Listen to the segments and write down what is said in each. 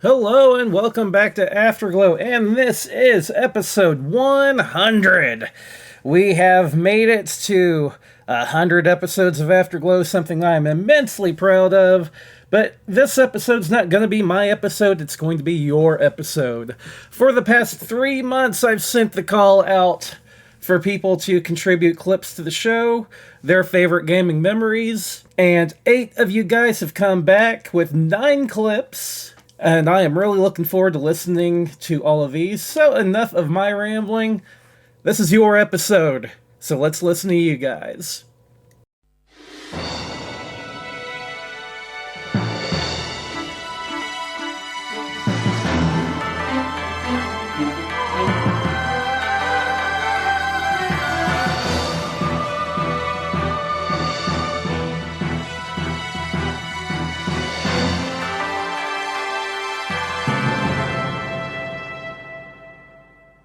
Hello and welcome back to Afterglow, and this is episode 100. We have made it to 100 episodes of Afterglow, something I'm immensely proud of. But this episode's not going to be my episode, it's going to be your episode. For the past 3 months, I've sent the call out for people to contribute clips to the show, their favorite gaming memories, and 8 of you guys have come back with 9 clips. And I am really looking forward to listening to all of these. So enough of my rambling. This is your episode. So let's listen to you guys.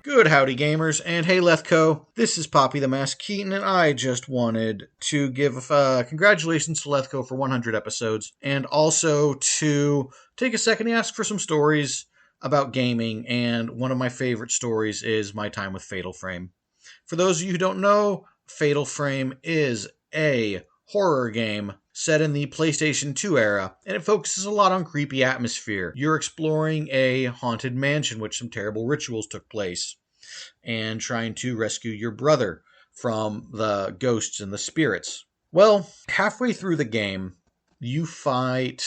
Good howdy gamers, and hey Lethco, this is Poppy the Mask Keaton, and I just wanted to give congratulations to Lethco for 100 episodes, and also to take a second to ask for some stories about gaming, and one of my favorite stories is my time with Fatal Frame. For those of you who don't know, Fatal Frame is a horror game set in the PlayStation 2 era, and it focuses a lot on creepy atmosphere. You're exploring a haunted mansion which some terrible rituals took place, and trying to rescue your brother from the ghosts and the spirits. Well, halfway through the game, you fight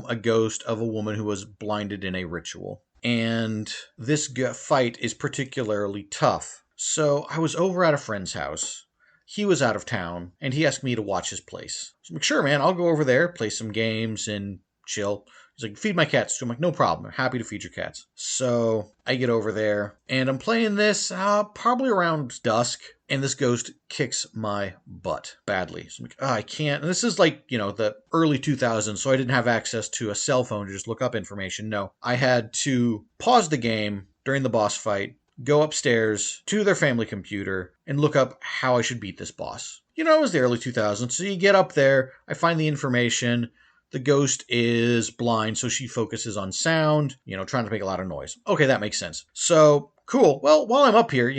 a ghost of a woman who was blinded in a ritual. And this fight is particularly tough. So I was over at a friend's house. He was out of town, and he asked me to watch his place. So I'm like, sure, man, I'll go over there, play some games, and chill. He's like, feed my cats too. I'm like, no problem. I'm happy to feed your cats. So I get over there, and I'm playing this probably around dusk, and this ghost kicks my butt badly. So I'm like, I can't. And this is like, the early 2000s, so I didn't have access to a cell phone to just look up information. No, I had to pause the game during the boss fight, go upstairs to their family computer, and look up how I should beat this boss. It was the early 2000s, so you get up there, I find the information. The ghost is blind, so she focuses on sound, trying to make a lot of noise. Okay, that makes sense. So, cool. Well, while I'm up here,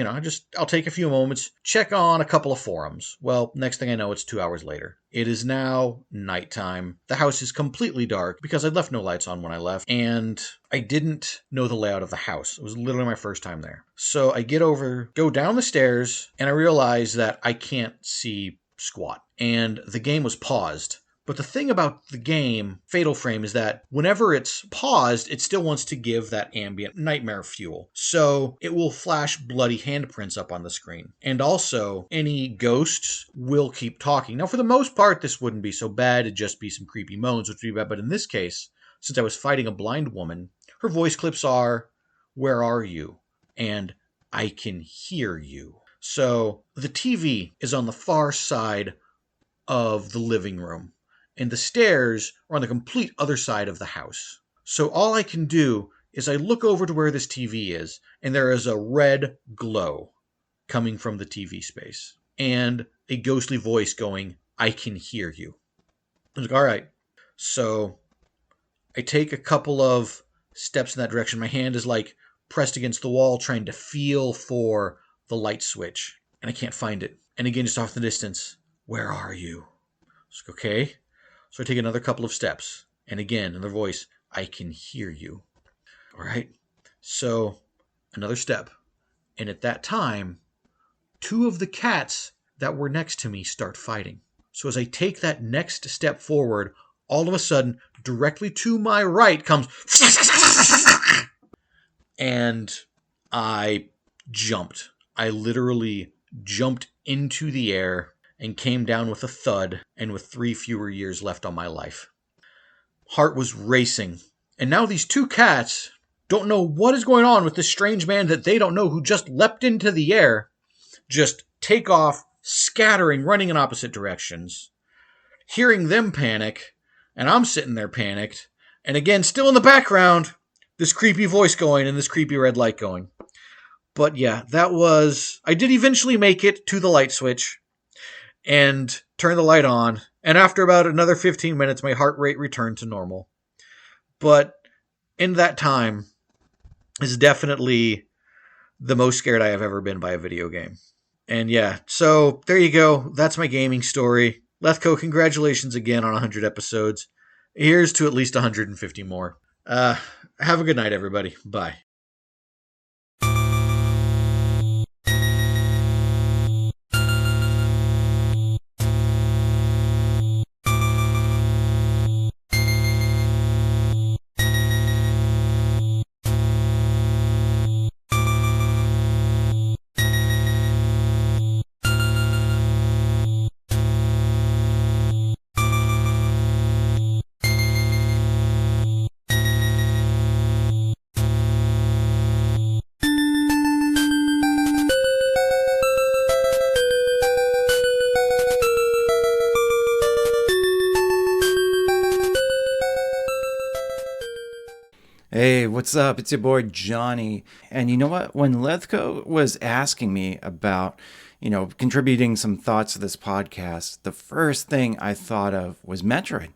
I'll take a few moments, check on a couple of forums. Well, next thing I know, it's 2 hours later. It is now nighttime. The house is completely dark because I'd left no lights on when I left, and I didn't know the layout of the house. It was literally my first time there. So I go down the stairs, and I realize that I can't see squat. And the game was paused. But the thing about the game, Fatal Frame, is that whenever it's paused, it still wants to give that ambient nightmare fuel. So it will flash bloody handprints up on the screen. And also, any ghosts will keep talking. Now, for the most part, this wouldn't be so bad. It'd just be some creepy moans, which would be bad. But in this case, since I was fighting a blind woman, her voice clips are, "Where are you?" and "I can hear you." So the TV is on the far side of the living room, and the stairs are on the complete other side of the house. So all I can do is I look over to where this TV is, and there is a red glow coming from the TV space, and a ghostly voice going, "I can hear you." I was like, all right. So I take a couple of steps in that direction. My hand is like pressed against the wall, trying to feel for the light switch, and I can't find it. And again, just off in the distance, "Where are you?" It's like, okay. So I take another couple of steps, and again, another voice, "I can hear you." All right. So another step. And at that time, 2 of the cats that were next to me start fighting. So as I take that next step forward, all of a sudden, directly to my right comes, and I jumped. I literally jumped into the air and came down with a thud, and with 3 fewer years left on my life. Heart was racing. And now these 2 cats don't know what is going on with this strange man that they don't know, who just leapt into the air, just take off, scattering, running in opposite directions. Hearing them panic, and I'm sitting there panicked, and again, still in the background, this creepy voice going and this creepy red light going. But yeah, I did eventually make it to the light switch and turn the light on, and after about another 15 minutes, my heart rate returned to normal. But in that time is definitely the most scared I have ever been by a video game. And yeah, so there you go. That's my gaming story. Lethco, congratulations again on 100 episodes. Here's to at least 150 more. Have a good night, everybody. Bye. Hey, what's up? It's your boy Johnny. And you know what? When Lethco was asking me about, contributing some thoughts to this podcast, the first thing I thought of was Metroid.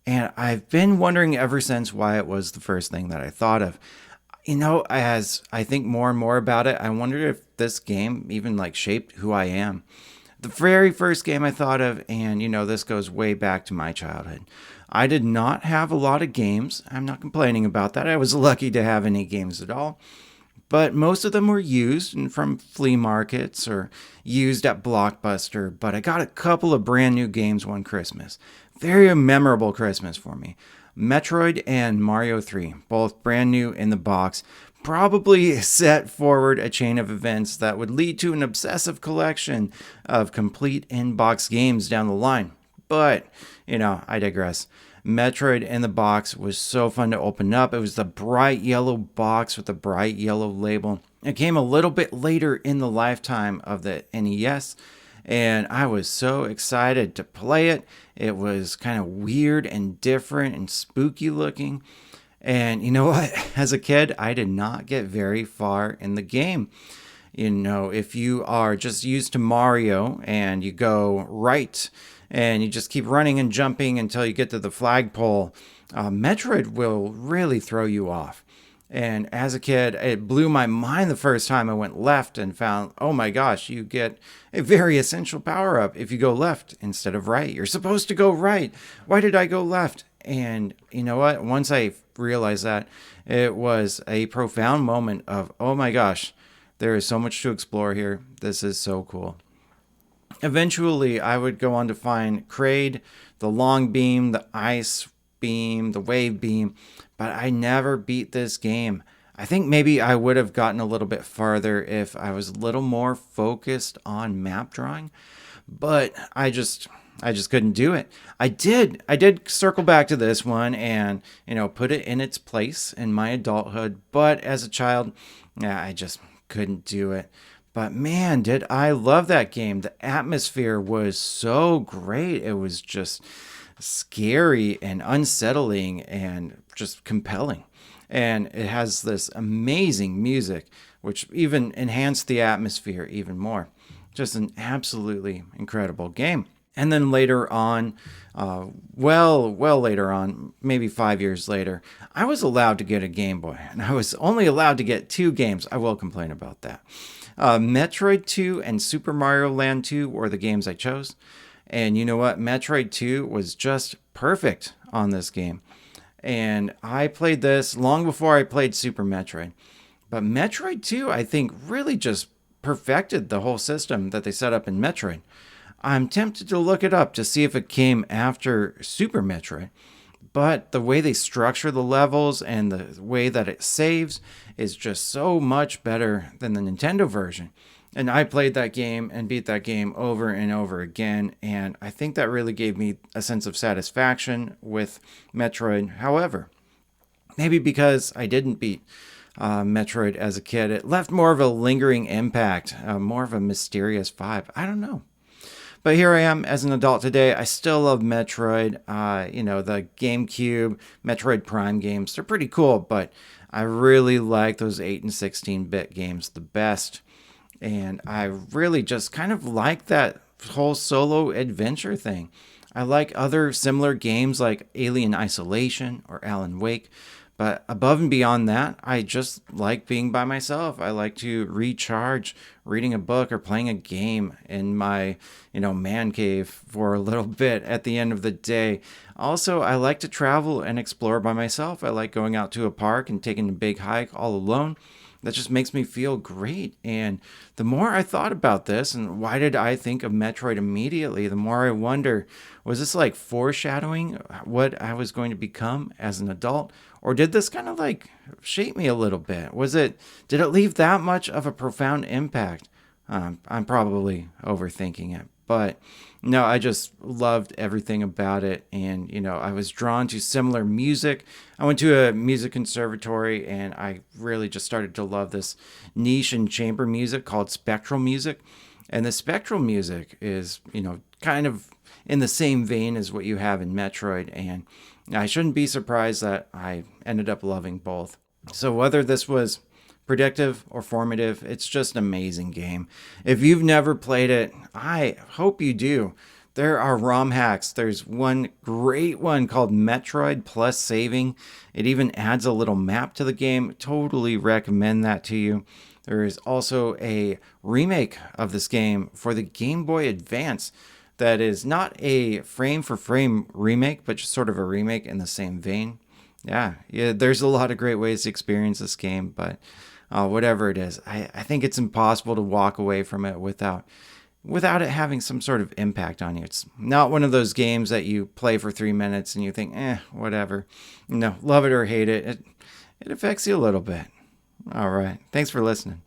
And I've been wondering ever since why it was the first thing that I thought of. As I think more and more about it, I wonder if this game even shaped who I am. The very first game I thought of, and this goes way back to my childhood. I did not have a lot of games. I'm not complaining about that. I was lucky to have any games at all. But most of them were used from flea markets or used at Blockbuster. But I got a couple of brand new games one Christmas. Very memorable Christmas for me. Metroid and Mario 3, both brand new in the box. Probably set forward a chain of events that would lead to an obsessive collection of complete in-box games down the line. But, I digress. Metroid in the box was so fun to open up. It was the bright yellow box with the bright yellow label. It came a little bit later in the lifetime of the NES, and I was so excited to play it. It was kind of weird and different and spooky looking. And you know what? As a kid, I did not get very far in the game. If you are just used to Mario and you go right and you just keep running and jumping until you get to the flagpole, Metroid will really throw you off. And as a kid, it blew my mind the first time I went left and found, oh my gosh, you get a very essential power-up if you go left instead of right. You're supposed to go right. Why did I go left? And you know what? Once I realized that, it was a profound moment of, oh my gosh, there is so much to explore here. This is so cool. Eventually, I would go on to find Kraid, the long beam, the ice beam, the wave beam, but I never beat this game. I think maybe I would have gotten a little bit farther if I was a little more focused on map drawing, but I just couldn't do it. I did circle back to this one and, put it in its place in my adulthood, but as a child, I just couldn't do it. But man, did I love that game. The atmosphere was so great. It was just scary and unsettling and just compelling. And it has this amazing music, which even enhanced the atmosphere even more. Just an absolutely incredible game. And then later on, well later on, maybe 5 years later, I was allowed to get a Game Boy. And I was only allowed to get 2 games. I will complain about that. Metroid 2 and Super Mario Land 2 were the games I chose. And you know what? Metroid 2 was just perfect on this game. And I played this long before I played Super Metroid. But Metroid 2, I think, really just perfected the whole system that they set up in Metroid. I'm tempted to look it up to see if it came after Super Metroid. But the way they structure the levels and the way that it saves is just so much better than the Nintendo version. And I played that game and beat that game over and over again. And I think that really gave me a sense of satisfaction with Metroid. However, maybe because I didn't beat Metroid as a kid, it left more of a lingering impact, more of a mysterious vibe. I don't know. But here I am as an adult today. I still love Metroid. The GameCube, Metroid Prime games, they're pretty cool, but I really like those 8 and 16-bit games the best. And I really just kind of like that whole solo adventure thing. I like other similar games like Alien Isolation or Alan Wake, But above and beyond that, I just like being by myself. I like to recharge reading a book or playing a game in my, man cave for a little bit at the end of the day. Also, I like to travel and explore by myself. I like going out to a park and taking a big hike all alone. That just makes me feel great. And the more I thought about this and why did I think of Metroid immediately, the more I wonder, was this like foreshadowing what I was going to become as an adult? Or did this kind of like shape me a little bit? Did it leave that much of a profound impact? I'm probably overthinking it, but no, I just loved everything about it. And, I was drawn to similar music. I went to a music conservatory and I really just started to love this niche and chamber music called spectral music. And the spectral music is, kind of in the same vein as what you have in Metroid. And I shouldn't be surprised that I ended up loving both. So whether this was predictive or formative, it's just an amazing game. If you've never played it, I hope you do. There are ROM hacks. There's one great one called Metroid Plus Saving. It even adds a little map to the game. Totally recommend that to you. There is also a remake of this game for the Game Boy Advance that is not a frame-for-frame remake, but just sort of a remake in the same vein. Yeah, there's a lot of great ways to experience this game, but whatever it is, I think it's impossible to walk away from it without it having some sort of impact on you. It's not one of those games that you play for 3 minutes and you think, whatever. No, love it or hate it, it affects you a little bit. All right, thanks for listening.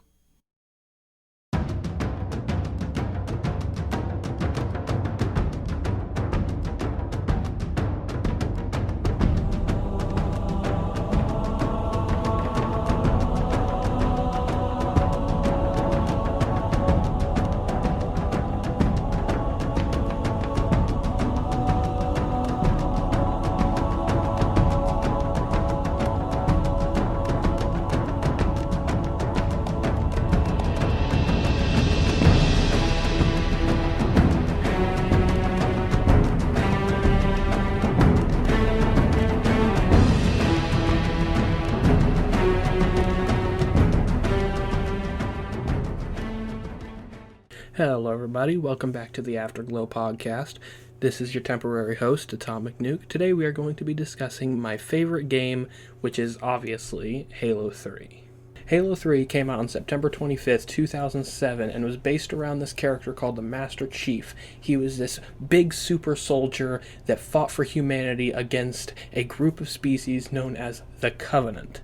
Hello everybody, welcome back to the Afterglow podcast. This is your temporary host, AtomicNuke. Today we are going to be discussing my favorite game, which is obviously Halo 3. Halo 3 came out on September 25th, 2007, and was based around this character called the Master Chief. He was this big super soldier that fought for humanity against a group of species known as the Covenant.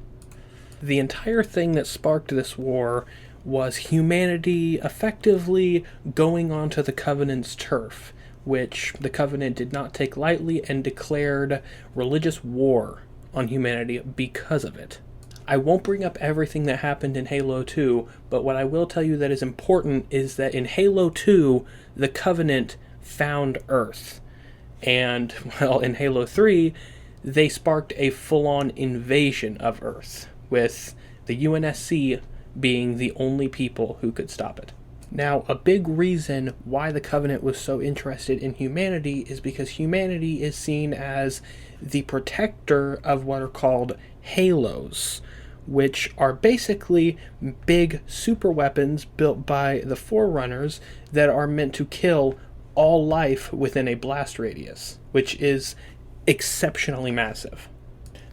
The entire thing that sparked this war was humanity effectively going onto the Covenant's turf, which the Covenant did not take lightly and declared religious war on humanity because of it. I won't bring up everything that happened in Halo 2, but what I will tell you that is important is that in Halo 2, the Covenant found Earth. And, well, in Halo 3, they sparked a full-on invasion of Earth, with the UNSC being the only people who could stop it. Now, a big reason why the Covenant was so interested in humanity is because humanity is seen as the protector of what are called halos, which are basically big super weapons built by the Forerunners that are meant to kill all life within a blast radius, which is exceptionally massive.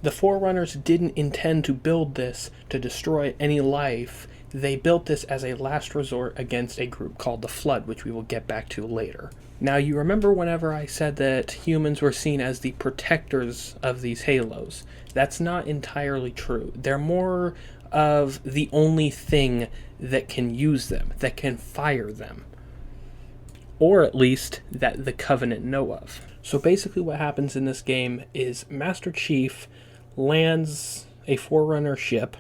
The Forerunners didn't intend to build this to destroy any life. They built this as a last resort against a group called the Flood, which we will get back to later. Now, you remember whenever I said that humans were seen as the protectors of these halos? That's not entirely true. They're more of the only thing that can use them, that can fire them. Or at least that the Covenant know of. So basically what happens in this game is Master Chief lands a Forerunner ship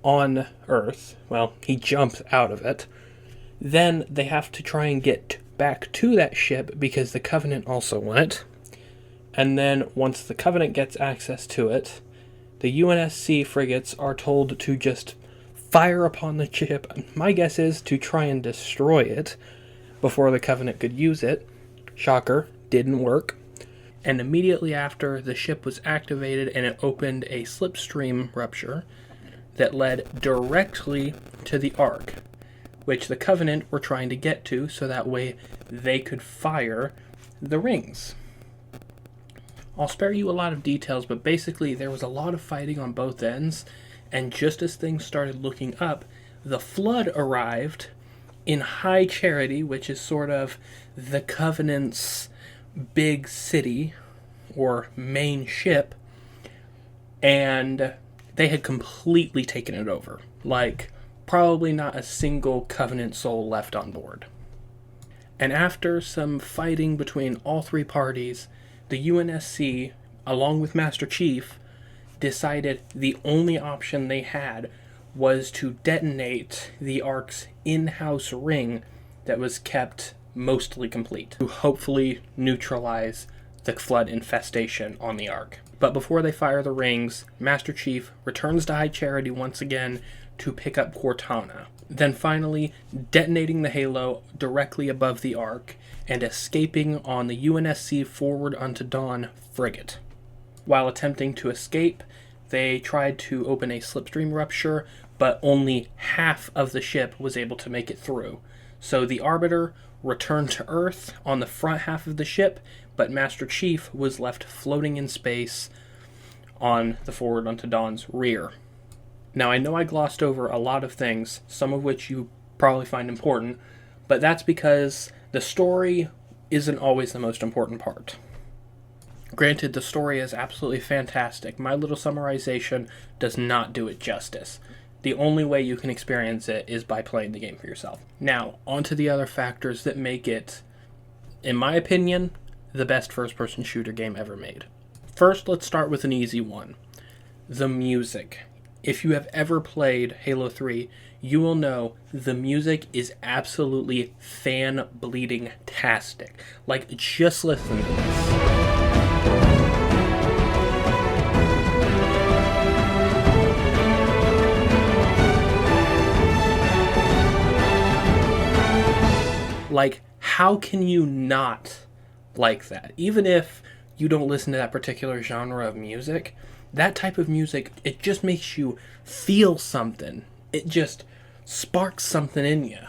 on Earth. Well, he jumps out of it. Then they have to try and get back to that ship because the Covenant also want it. And then once the Covenant gets access to it, the UNSC frigates are told to just fire upon the ship. My guess is to try and destroy it before the Covenant could use it. Shocker, didn't work. and immediately after, the ship was activated and it opened a slipstream rupture that led directly to the Ark, which the Covenant were trying to get to so that way they could fire the rings. I'll spare you a lot of details, but basically there was a lot of fighting on both ends, and just as things started looking up, the Flood arrived in High Charity, which is sort of the Covenant's big city or main ship, and they had completely taken it over. Like, probably not a single Covenant soul left on board. And after some fighting between all three parties, the UNSC, along with Master Chief, decided the only option they had was to detonate the Ark's in-house ring that was kept mostly complete, to hopefully neutralize the Flood infestation on the Ark. But before they fire the rings, Master Chief returns to High Charity once again to pick up Cortana, then finally detonating the Halo directly above the Ark and escaping on the UNSC Forward Unto Dawn frigate. While attempting to escape, they tried to open a slipstream rupture, but only half of the ship was able to make it through. So the Arbiter returned to Earth on the front half of the ship, but Master Chief was left floating in space on the Forward Unto Dawn's rear. Now, I know I glossed over a lot of things, some of which you probably find important, but that's because the story isn't always the most important part. Granted, the story is absolutely fantastic. My little summarization does not do it justice. The only way you can experience it is by playing the game for yourself. Now, on to the other factors that make it, in my opinion, the best first-person shooter game ever made. First, let's start with an easy one. The music. If you have ever played Halo 3, you will know the music is absolutely fan-bleeding-tastic. Like, just listen to this. Like, how can you not like that? Even if you don't listen to that particular genre of music, that type of music, it just makes you feel something. It just sparks something in you.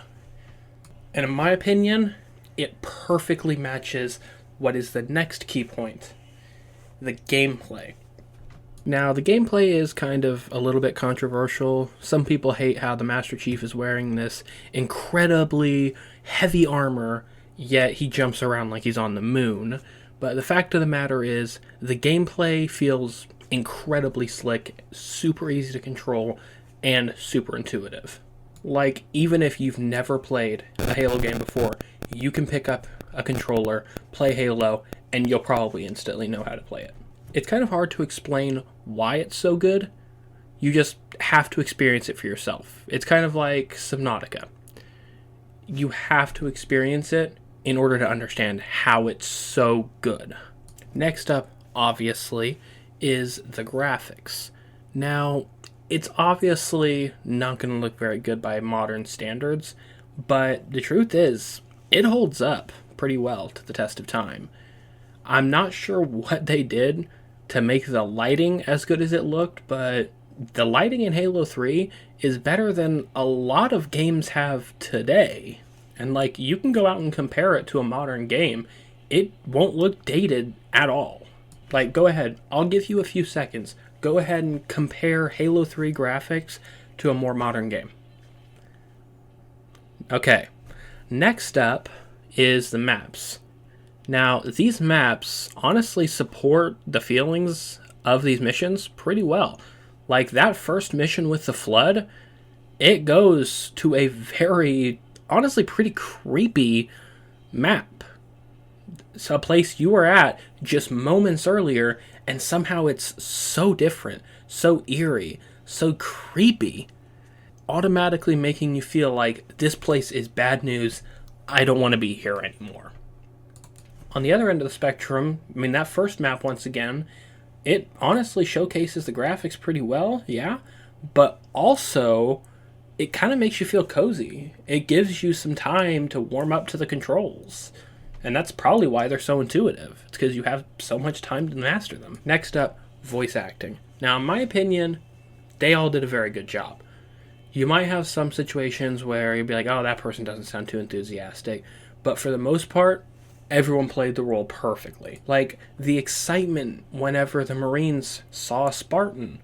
And in my opinion, it perfectly matches what is the next key point, the gameplay. Now, the gameplay is kind of a little bit controversial. Some people hate how the Master Chief is wearing this incredibly heavy armor, yet he jumps around like he's on the moon. But the fact of the matter is, the gameplay feels incredibly slick, super easy to control, and super intuitive. Like, even if you've never played a Halo game before, you can pick up a controller, play Halo, and you'll probably instantly know how to play it. It's kind of hard to explain why it's so good. You just have to experience it for yourself. It's kind of like Subnautica. You have to experience it in order to understand how it's so good. Next up, obviously, is the graphics. Now, it's obviously not going to look very good by modern standards, but the truth is, it holds up pretty well to the test of time. I'm not sure what they did to make the lighting as good as it looked, but the lighting in Halo 3 is better than a lot of games have today. And like, you can go out and compare it to a modern game. It won't look dated at all. Like, go ahead, I'll give you a few seconds. Go ahead and compare Halo 3 graphics to a more modern game. Okay, next up is the maps. Now, these maps honestly support the feelings of these missions pretty well. Like, that first mission with the Flood, it goes to a very, honestly, pretty creepy map. It's a place you were at just moments earlier, and somehow it's so different, so eerie, so creepy, automatically making you feel like this place is bad news. I don't want to be here anymore. On the other end of the spectrum, I mean, that first map, once again, it honestly showcases the graphics pretty well, yeah, but also it kind of makes you feel cozy. It gives you some time to warm up to the controls. And that's probably why they're so intuitive. It's because you have so much time to master them. Next up, voice acting. Now, in my opinion, they all did a very good job. You might have some situations where you'd be like, oh, that person doesn't sound too enthusiastic. But for the most part, everyone played the role perfectly. Like, the excitement whenever the Marines saw a Spartan,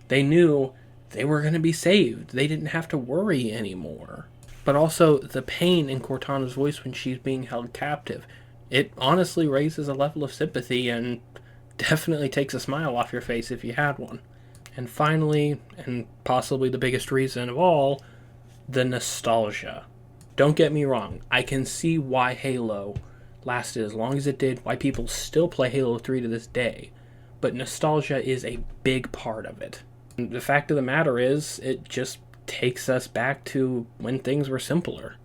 they knew they were going to be saved. They didn't have to worry anymore. But also, the pain in Cortana's voice when she's being held captive, it honestly raises a level of sympathy and definitely takes a smile off your face if you had one. And finally, and possibly the biggest reason of all, the nostalgia. Don't get me wrong, I can see why Halo lasted as long as it did, why people still play Halo 3 to this day, but nostalgia is a big part of it. And the fact of the matter is, it just takes us back to when things were simpler.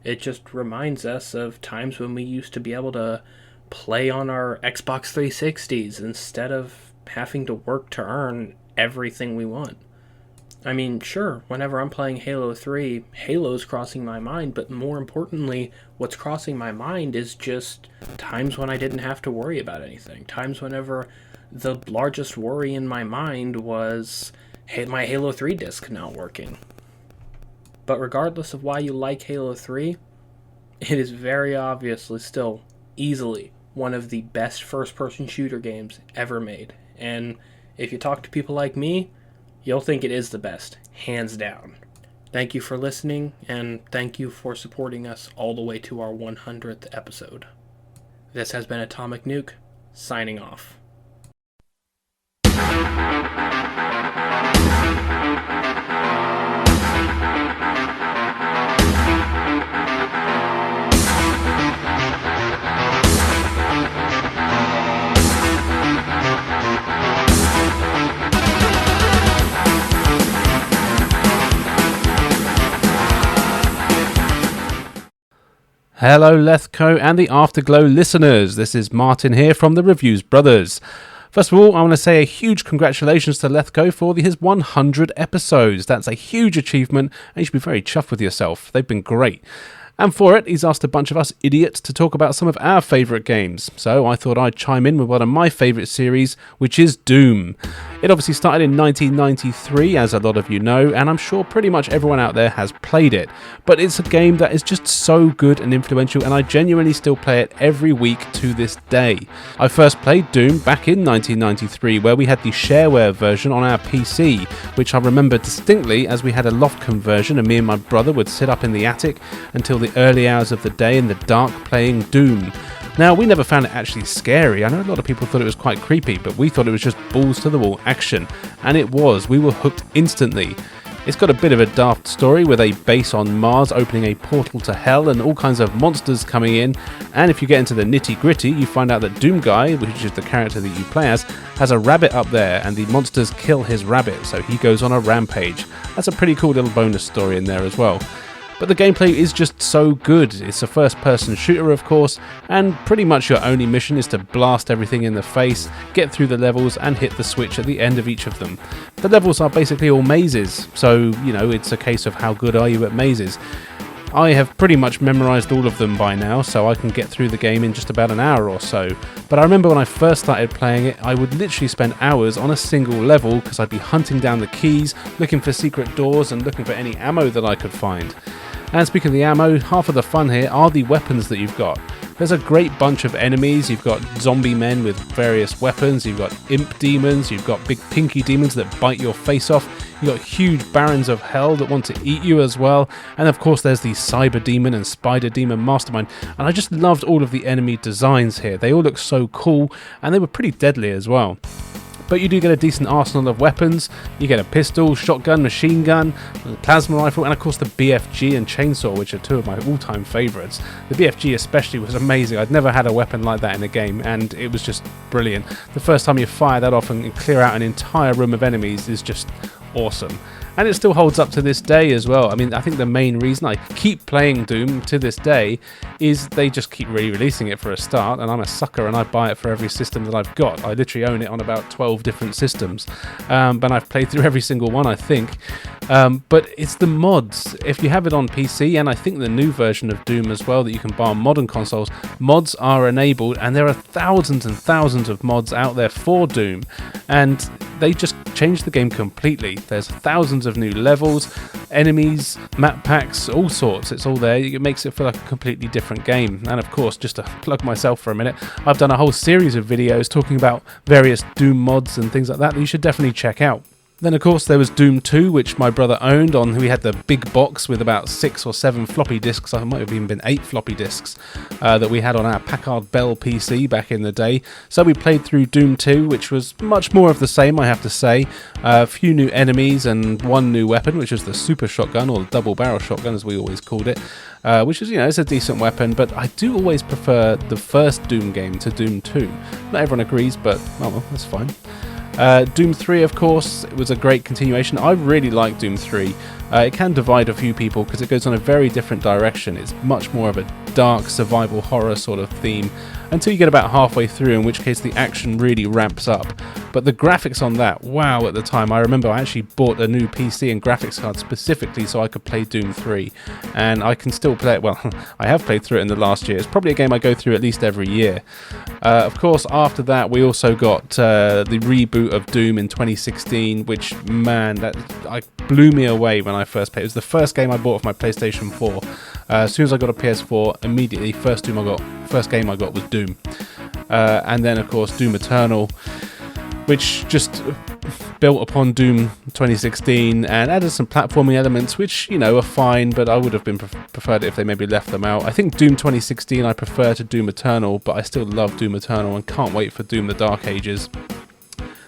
It just reminds us of times when we used to be able to play on our Xbox 360s instead of having to work to earn everything we want. I mean, sure, whenever I'm playing Halo 3, Halo's crossing my mind, but more importantly, what's crossing my mind is just times when I didn't have to worry about anything. Times whenever the largest worry in my mind was my Halo 3 disc not working. But regardless of why you like Halo 3, it is very obviously still easily one of the best first-person shooter games ever made. And if you talk to people like me, you'll think it is the best, hands down. Thank you for listening, and thank you for supporting us all the way to our 100th episode. This has been AtomicNuke, signing off. Hello Lethco and the Afterglow listeners, this is Martin here from the Reviews Brothers. First of all, I want to say a huge congratulations to Lethco for his 100 episodes. That's a huge achievement and you should be very chuffed with yourself. They've been great. And for it, he's asked a bunch of us idiots to talk about some of our favourite games. So I thought I'd chime in with one of my favourite series, which is Doom. It obviously started in 1993, as a lot of you know, and I'm sure pretty much everyone out there has played it. But it's a game that is just so good and influential, and I genuinely still play it every week to this day. I first played Doom back in 1993, where we had the shareware version on our PC, which I remember distinctly as we had a loft conversion and me and my brother would sit up in the attic until the early hours of the day in the dark playing Doom. Now, we never found it actually scary. I know a lot of people thought it was quite creepy, but we thought it was just balls to the wall action, and it was. We were hooked instantly. It's got a bit of a daft story with a base on Mars opening a portal to hell and all kinds of monsters coming in, and if you get into the nitty gritty you find out that Doom Guy, which is the character that you play as, has a rabbit up there and the monsters kill his rabbit, so he goes on a rampage. That's a pretty cool little bonus story in there as well. But the gameplay is just so good. It's a first-person shooter, of course, and pretty much your only mission is to blast everything in the face, get through the levels, and hit the switch at the end of each of them. The levels are basically all mazes, so, you know, it's a case of how good are you at mazes. I have pretty much memorised all of them by now, so I can get through the game in just about an hour or so. But I remember when I first started playing it, I would literally spend hours on a single level because I'd be hunting down the keys, looking for secret doors, and looking for any ammo that I could find. And speaking of the ammo, half of the fun here are the weapons that you've got. There's a great bunch of enemies. You've got zombie men with various weapons, you've got imp demons, you've got big pinky demons that bite your face off, you've got huge barons of hell that want to eat you as well, and of course there's the cyber demon and spider demon mastermind, and I just loved all of the enemy designs here. They all look so cool, and they were pretty deadly as well. But you do get a decent arsenal of weapons. You get a pistol, shotgun, machine gun, plasma rifle, and of course the BFG and chainsaw, which are two of my all-time favourites. The BFG especially was amazing. I'd never had a weapon like that in a game, and it was just brilliant. The first time you fire that off and clear out an entire room of enemies is just awesome. And it still holds up to this day as well. I mean, I think the main reason I keep playing Doom to this day is they just keep re-releasing it for a start, and I'm a sucker and I buy it for every system that I've got. I literally own it on about 12 different systems, but I've played through every single one, I think. But it's the mods. If you have it on PC, and I think the new version of Doom as well that you can buy on modern consoles, mods are enabled, and there are thousands and thousands of mods out there for Doom, and they just changed the game completely. There's thousands of new levels, enemies, map packs, all sorts. It's all there. It makes it feel like a completely different game. And of course, just to plug myself for a minute, I've done a whole series of videos talking about various Doom mods and things like that you should definitely check out. Then, of course, there was Doom 2, which my brother owned. We had the big box with about 6 or 7 floppy disks. I might have even been 8 floppy disks that we had on our Packard Bell PC back in the day. So we played through Doom 2, which was much more of the same, I have to say. A few new enemies and one new weapon, which was the super shotgun, or the double barrel shotgun, as we always called it. Which is, it's a decent weapon, but I do always prefer the first Doom game to Doom 2. Not everyone agrees, but, well, that's fine. Doom 3, of course, it was a great continuation. I really like Doom 3. It can divide a few people because it goes on a very different direction. It's much more of a dark survival horror sort of theme until you get about halfway through, in which case the action really ramps up. But the graphics on that, wow, at the time. I remember I actually bought a new PC and graphics card specifically so I could play Doom 3. And I can still play it, well, I have played through it in the last year. It's probably a game I go through at least every year. Of course, after that, we also got the reboot of Doom in 2016, which, man, that blew me away when I first played. It was the first game I bought for my PlayStation 4. As soon as I got a PS4, immediately, first game I got was Doom. And then, of course, Doom Eternal, which just built upon Doom 2016 and added some platforming elements, which, are fine, but I would have been preferred it if they maybe left them out. I think Doom 2016 I prefer to Doom Eternal, but I still love Doom Eternal and can't wait for Doom the Dark Ages.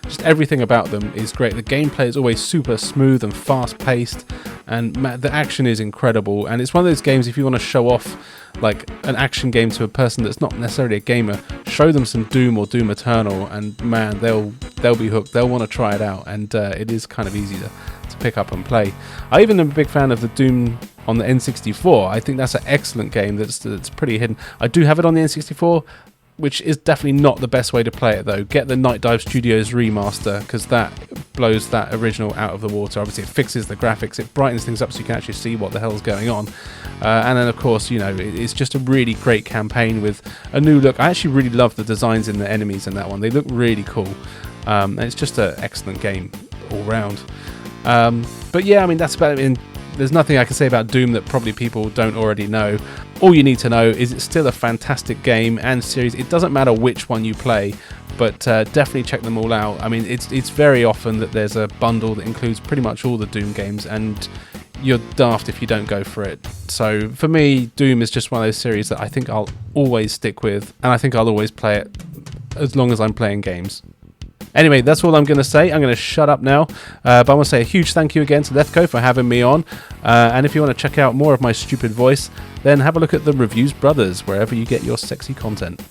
Just everything about them is great. The gameplay is always super smooth and fast-paced, and the action is incredible. And it's one of those games, if you want to show off like an action game to a person that's not necessarily a gamer, show them some Doom or Doom Eternal, and man, they'll be hooked. They'll want to try it out, and it is kind of easy to pick up and play. I even am a big fan of the Doom on the N64. I think that's an excellent game that's pretty hidden. I do have it on the N64, which is definitely not the best way to play it, though. Get the Night Dive Studios remaster, because that blows that original out of the water. Obviously, it fixes the graphics, it brightens things up so you can actually see what the hell's going on. And then, of course, it's just a really great campaign with a new look. I actually really love the designs in the enemies in that one. They look really cool. And it's just an excellent game all round. But yeah, that's about it. There's nothing I can say about Doom that probably people don't already know. All you need to know is it's still a fantastic game and series. It doesn't matter which one you play, but definitely check them all out. It's very often that there's a bundle that includes pretty much all the Doom games, and you're daft if you don't go for it. So for me, Doom is just one of those series that I think I'll always stick with, and I think I'll always play it as long as I'm playing games. Anyway, that's all I'm going to say. I'm going to shut up now. But I want to say a huge thank you again to Lethco for having me on. And if you want to check out more of my stupid voice, then have a look at the Reviews Brothers, wherever you get your sexy content.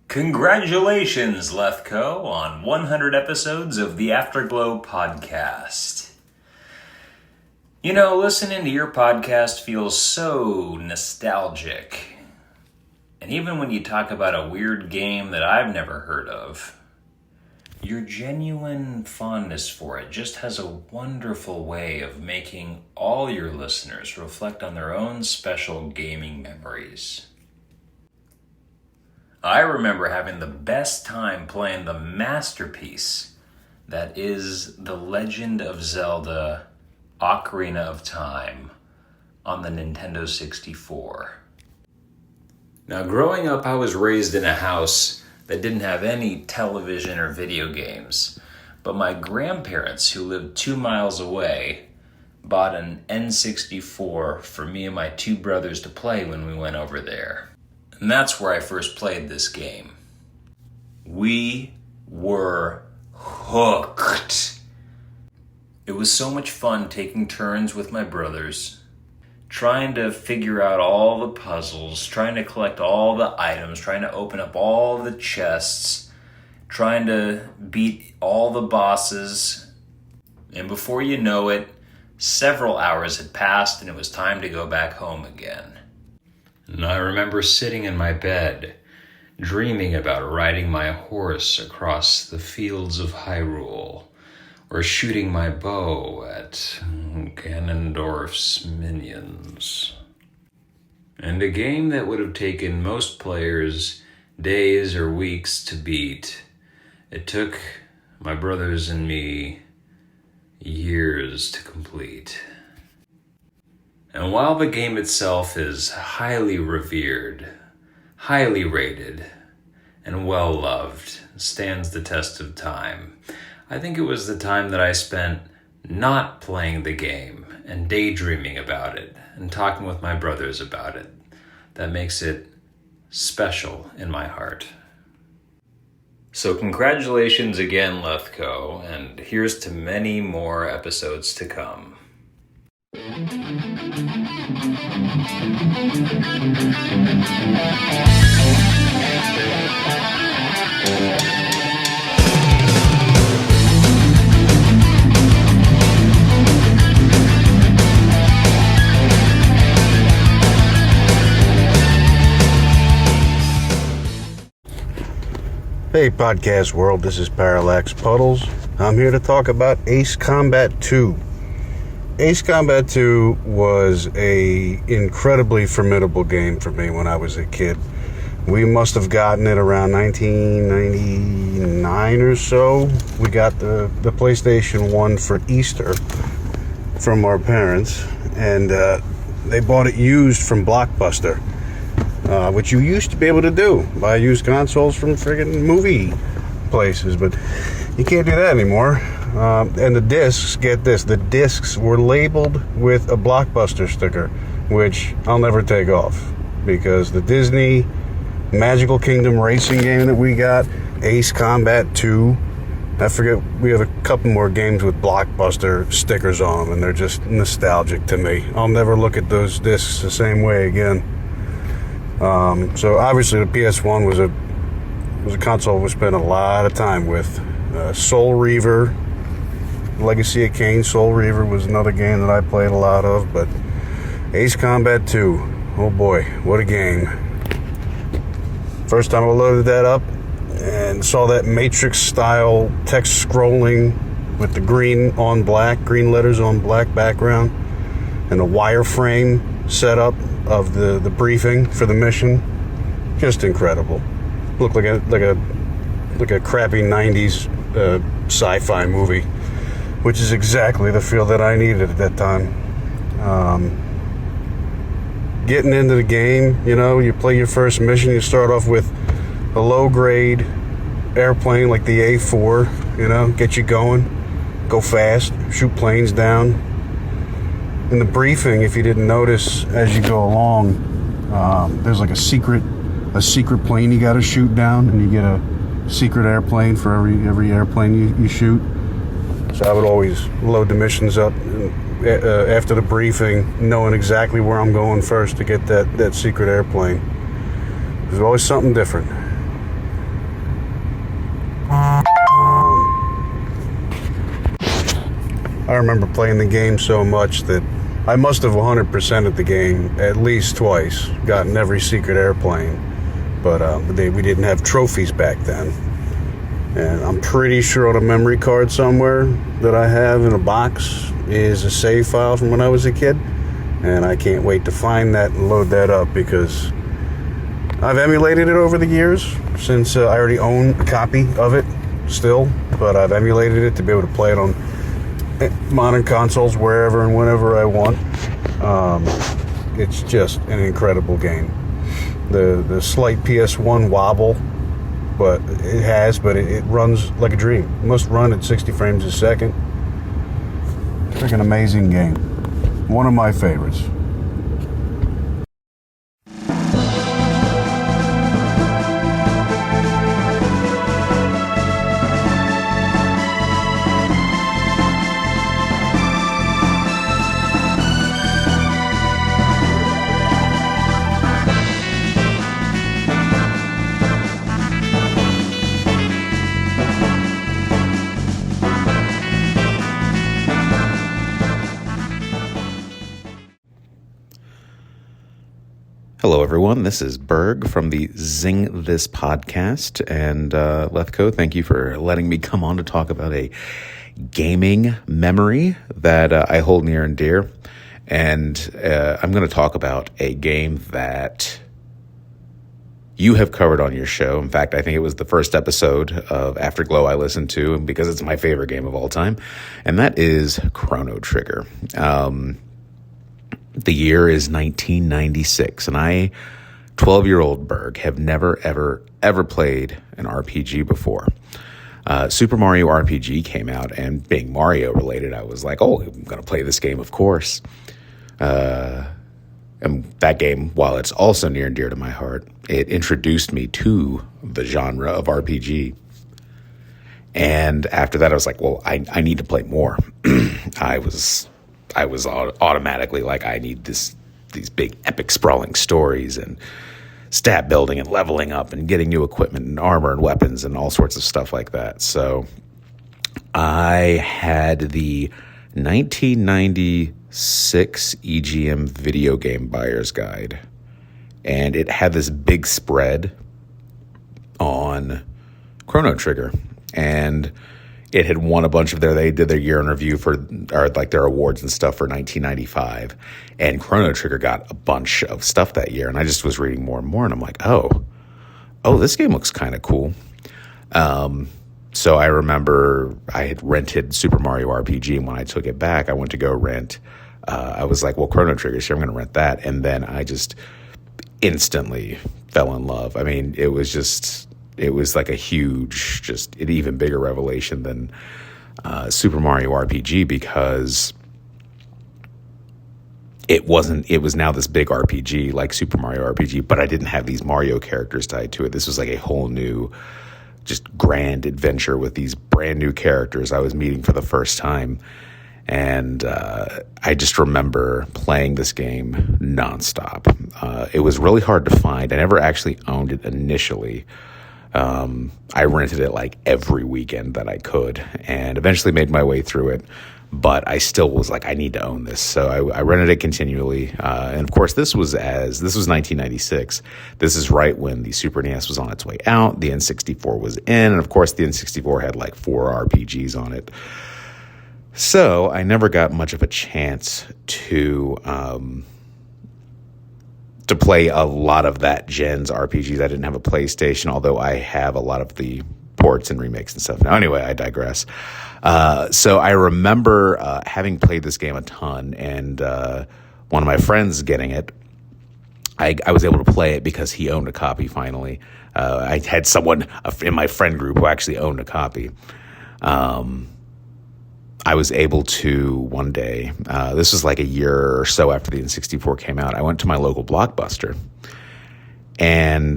Congratulations, Lethco, on 100 episodes of the Afterglow podcast. Listening to your podcast feels so nostalgic. And even when you talk about a weird game that I've never heard of, your genuine fondness for it just has a wonderful way of making all your listeners reflect on their own special gaming memories. I remember having the best time playing the masterpiece that is The Legend of Zelda: Ocarina of Time on the Nintendo 64. Now, growing up, I was raised in a house that didn't have any television or video games, but my grandparents, who lived 2 miles away, bought an N64 for me and my 2 brothers to play when we went over there. And that's where I first played this game. We were hooked. It was so much fun taking turns with my brothers, trying to figure out all the puzzles, trying to collect all the items, trying to open up all the chests, trying to beat all the bosses. And before you know it, several hours had passed and it was time to go back home again. And I remember sitting in my bed, dreaming about riding my horse across the fields of Hyrule, or shooting my bow at Ganondorf's minions. And a game that would have taken most players days or weeks to beat, it took my brothers and me years to complete. And while the game itself is highly revered, highly rated, and well loved, stands the test of time, I think it was the time that I spent not playing the game and daydreaming about it and talking with my brothers about it that makes it special in my heart. So congratulations again, Lethco, and here's to many more episodes to come. Hey podcast world, this is Parrallax Puddles. I'm here to talk about Ace Combat 2. Ace Combat 2 was a incredibly formidable game for me when I was a kid. We must have gotten it around 1999 or so. We got the PlayStation 1 for Easter from our parents, and they bought it used from Blockbuster. Which you used to be able to do, buy used consoles from friggin' movie places, but you can't do that anymore. And the discs, get this, the discs were labeled with a Blockbuster sticker, which I'll never take off, because the Disney Magical Kingdom racing game that we got, Ace Combat 2, I forget, we have a couple more games with Blockbuster stickers on them, and they're just nostalgic to me. I'll never look at those discs the same way again. So obviously the PS1 was a console we spent a lot of time with. Soul Reaver, Legacy of Kain, Soul Reaver was another game that I played a lot of, but Ace Combat 2, oh boy, what a game. First time I loaded that up and saw that Matrix style text scrolling with the green letters on black background, and the wireframe setup of the briefing for the mission, just incredible. Looked like a crappy 90s sci-fi movie, which is exactly the feel that I needed at that time. Getting into the game, you play your first mission, you start off with a low-grade airplane like the A4, get you going, go fast, shoot planes down. In the briefing, if you didn't notice, as you go along, there's like a secret plane you got to shoot down, and you get a secret airplane for every airplane you shoot. So I would always load the missions up after the briefing, knowing exactly where I'm going first to get that secret airplane. There's always something different. I remember playing the game so much that I must have 100%ed the game at least twice, gotten every secret airplane, but we didn't have trophies back then. And I'm pretty sure on a memory card somewhere that I have in a box is a save file from when I was a kid, and I can't wait to find that and load that up, because I've emulated it over the years, since I already own a copy of it still, but I've emulated it to be able to play it on modern consoles wherever and whenever I want. It's just an incredible game. The slight PS1 wobble, but it runs like a dream. It must run at 60 frames a second. Freaking amazing game. One of my favorites. everyone. This is Berg from the Zing This podcast. And Lethco, thank you for letting me come on to talk about a gaming memory that I hold near and dear. And I'm going to talk about a game that you have covered on your show. In fact, I think it was the first episode of Afterglow I listened to because it's my favorite game of all time. And that is Chrono Trigger. The year is 1996, and I, 12-year-old Berg, have never, ever played an RPG before. Super Mario RPG came out, and being Mario related, I was like, oh, I'm going to play this game, of course. And that game, while it's also near and dear to my heart, it introduced me to the genre of RPG. And after that, I was like, well, I need to play more. I was automatically like, I need these big epic sprawling stories and stat building and leveling up and getting new equipment and armor and weapons and all sorts of stuff like that. So I had the 1996 EGM video game buyer's guide, and it had this big spread on Chrono Trigger, and it had won a bunch of they did their year in review their awards and stuff for 1995. And Chrono Trigger got a bunch of stuff that year. And I just was reading more and more. And I'm like, oh, this game looks kind of cool. So I remember I had rented Super Mario RPG. And when I took it back, I went to go rent. I was like, well, Chrono Trigger, sure, I'm going to rent that. And then I just instantly fell in love. I mean, it was like a huge, just an even bigger revelation than Super Mario RPG, because it was now this big RPG like Super Mario RPG, but I didn't have these Mario characters tied to it. This was like a whole new, just grand adventure with these brand new characters I was meeting for the first time. And I just remember playing this game nonstop. It was really hard to find. I never actually owned it initially. I rented it like every weekend that I could, and eventually made my way through it, but I still was like, I need to own this. So I rented it continually. And of course, this was 1996. This is right when the Super NES was on its way out. The N64 was in, and of course the N64 had like 4 RPGs on it. So I never got much of a chance to play a lot of that gen's RPGs. I didn't have a PlayStation, although I have a lot of the ports and remakes and stuff. Now, anyway, I digress. So I remember having played this game a ton, and one of my friends getting it. I was able to play it because he owned a copy finally. I had someone in my friend group who actually owned a copy. I was able to one day, this was like a year or so after the N64 came out, I went to my local Blockbuster, and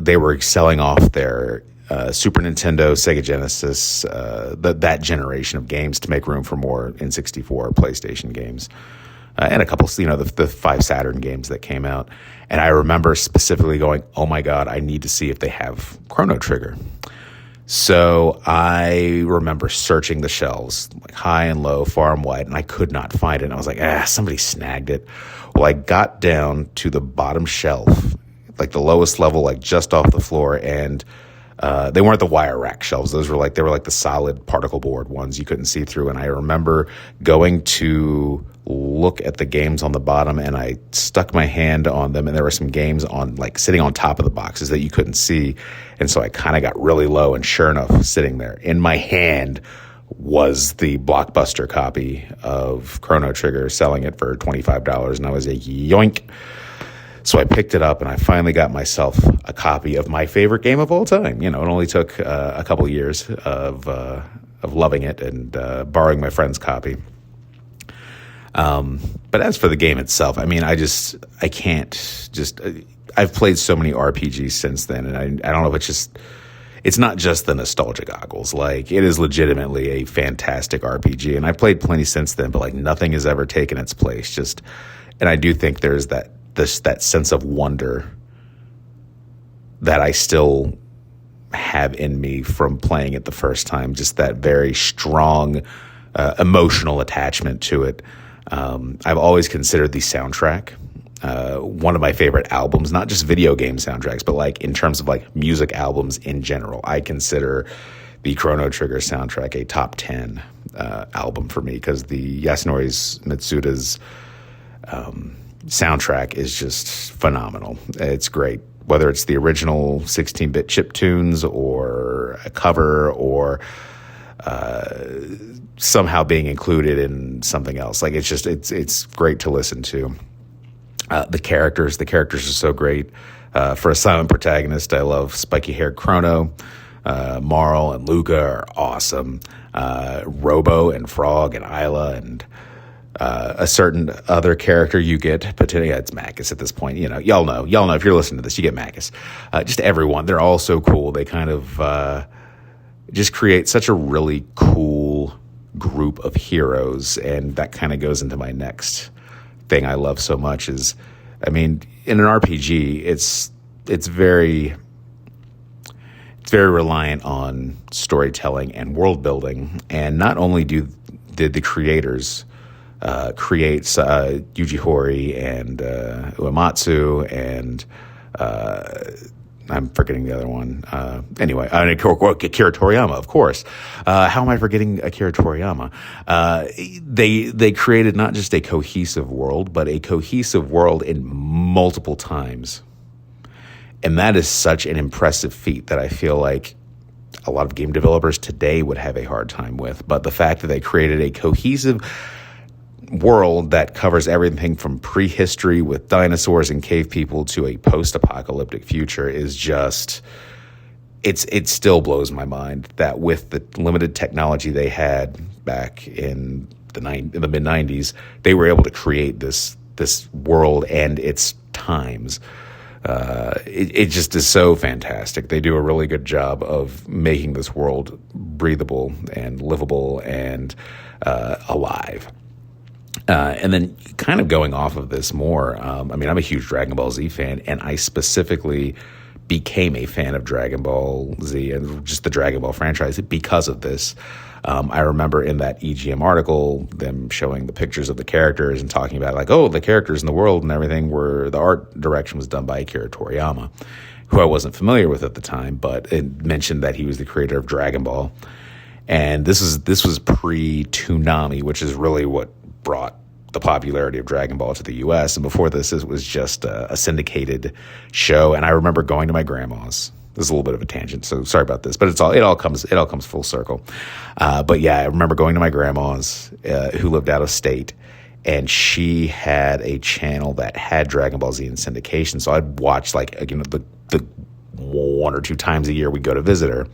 they were selling off their Super Nintendo, Sega Genesis, that generation of games to make room for more N64 PlayStation games, and a couple, the 5 Saturn games that came out. And I remember specifically going, oh my God, I need to see if they have Chrono Trigger. So I remember searching the shelves, like high and low, far and wide, and I could not find it. And I was like, somebody snagged it. Well, I got down to the bottom shelf, like the lowest level, like just off the floor, and they weren't the wire rack shelves. They were like the solid particle board ones you couldn't see through. And I remember going to look at the games on the bottom, and I stuck my hand on them, and there were some games on like sitting on top of the boxes that you couldn't see. And so I kind of got really low, and sure enough, sitting there in my hand was the Blockbuster copy of Chrono Trigger, selling it for $25, and I was like, yoink. So I picked it up, and I finally got myself a copy of my favorite game of all time. It only took a couple years of loving it and borrowing my friend's copy. But as for the game itself, I mean, I've played so many RPGs since then, and I don't know if it's not just the nostalgia goggles. Like, it is legitimately a fantastic RPG, and I've played plenty since then, but like nothing has ever taken its place. And I do think there's that sense of wonder that I still have in me from playing it the first time. Just that very strong emotional attachment to it. I've always considered the soundtrack one of my favorite albums, not just video game soundtracks, but like in terms of like music albums in general. I consider the Chrono Trigger soundtrack a top 10 album for me, because the Yasunori Mitsuda's soundtrack is just phenomenal. It's great, whether it's the original 16-bit chip tunes or a cover or somehow being included in something else. Like, it's great to listen to. The characters are so great. For a silent protagonist, I love spiky-haired Chrono. Marl and Luca are awesome. Robo and Frog and Isla and a certain other character you get, but it's Macus at this point. You know, y'all know if you're listening to this, you get Macus. Just everyone, they're all so cool. They kind of just create such a really cool group of heroes, and that kind of goes into my next thing I love so much is, I mean, in an RPG, it's very reliant on storytelling and world building. And not only did the creators create Yuji Horii and Uematsu and I'm forgetting the other one. Anyway, Akira Toriyama, of course. How am I forgetting Akira Toriyama? They created not just a cohesive world, but a cohesive world in multiple times. And that is such an impressive feat that I feel like a lot of game developers today would have a hard time with. But the fact that they created a cohesive world that covers everything from prehistory with dinosaurs and cave people to a post-apocalyptic future is just, it still blows my mind that with the limited technology they had back in the mid-90s, they were able to create this world and its times. It just is so fantastic. They do a really good job of making this world breathable and livable and alive. And then kind of going off of this more, I mean, I'm a huge Dragon Ball Z fan, and I specifically became a fan of Dragon Ball Z and just the Dragon Ball franchise because of this. I remember in that EGM article, them showing the pictures of the characters and talking about like, oh, the characters in the world and everything were, the art direction was done by Akira Toriyama, who I wasn't familiar with at the time, but it mentioned that he was the creator of Dragon Ball. And this was pre-Toonami, which is really what brought the popularity of Dragon Ball to the US. And before this, it was just a syndicated show. And I remember going to my grandma's. This is a little bit of a tangent, so sorry about this, but it all comes full circle. But yeah, I remember going to my grandma's, who lived out of state, and she had a channel that had Dragon Ball Z in syndication. So I'd watch the 1 or 2 times a year we'd go to visit her.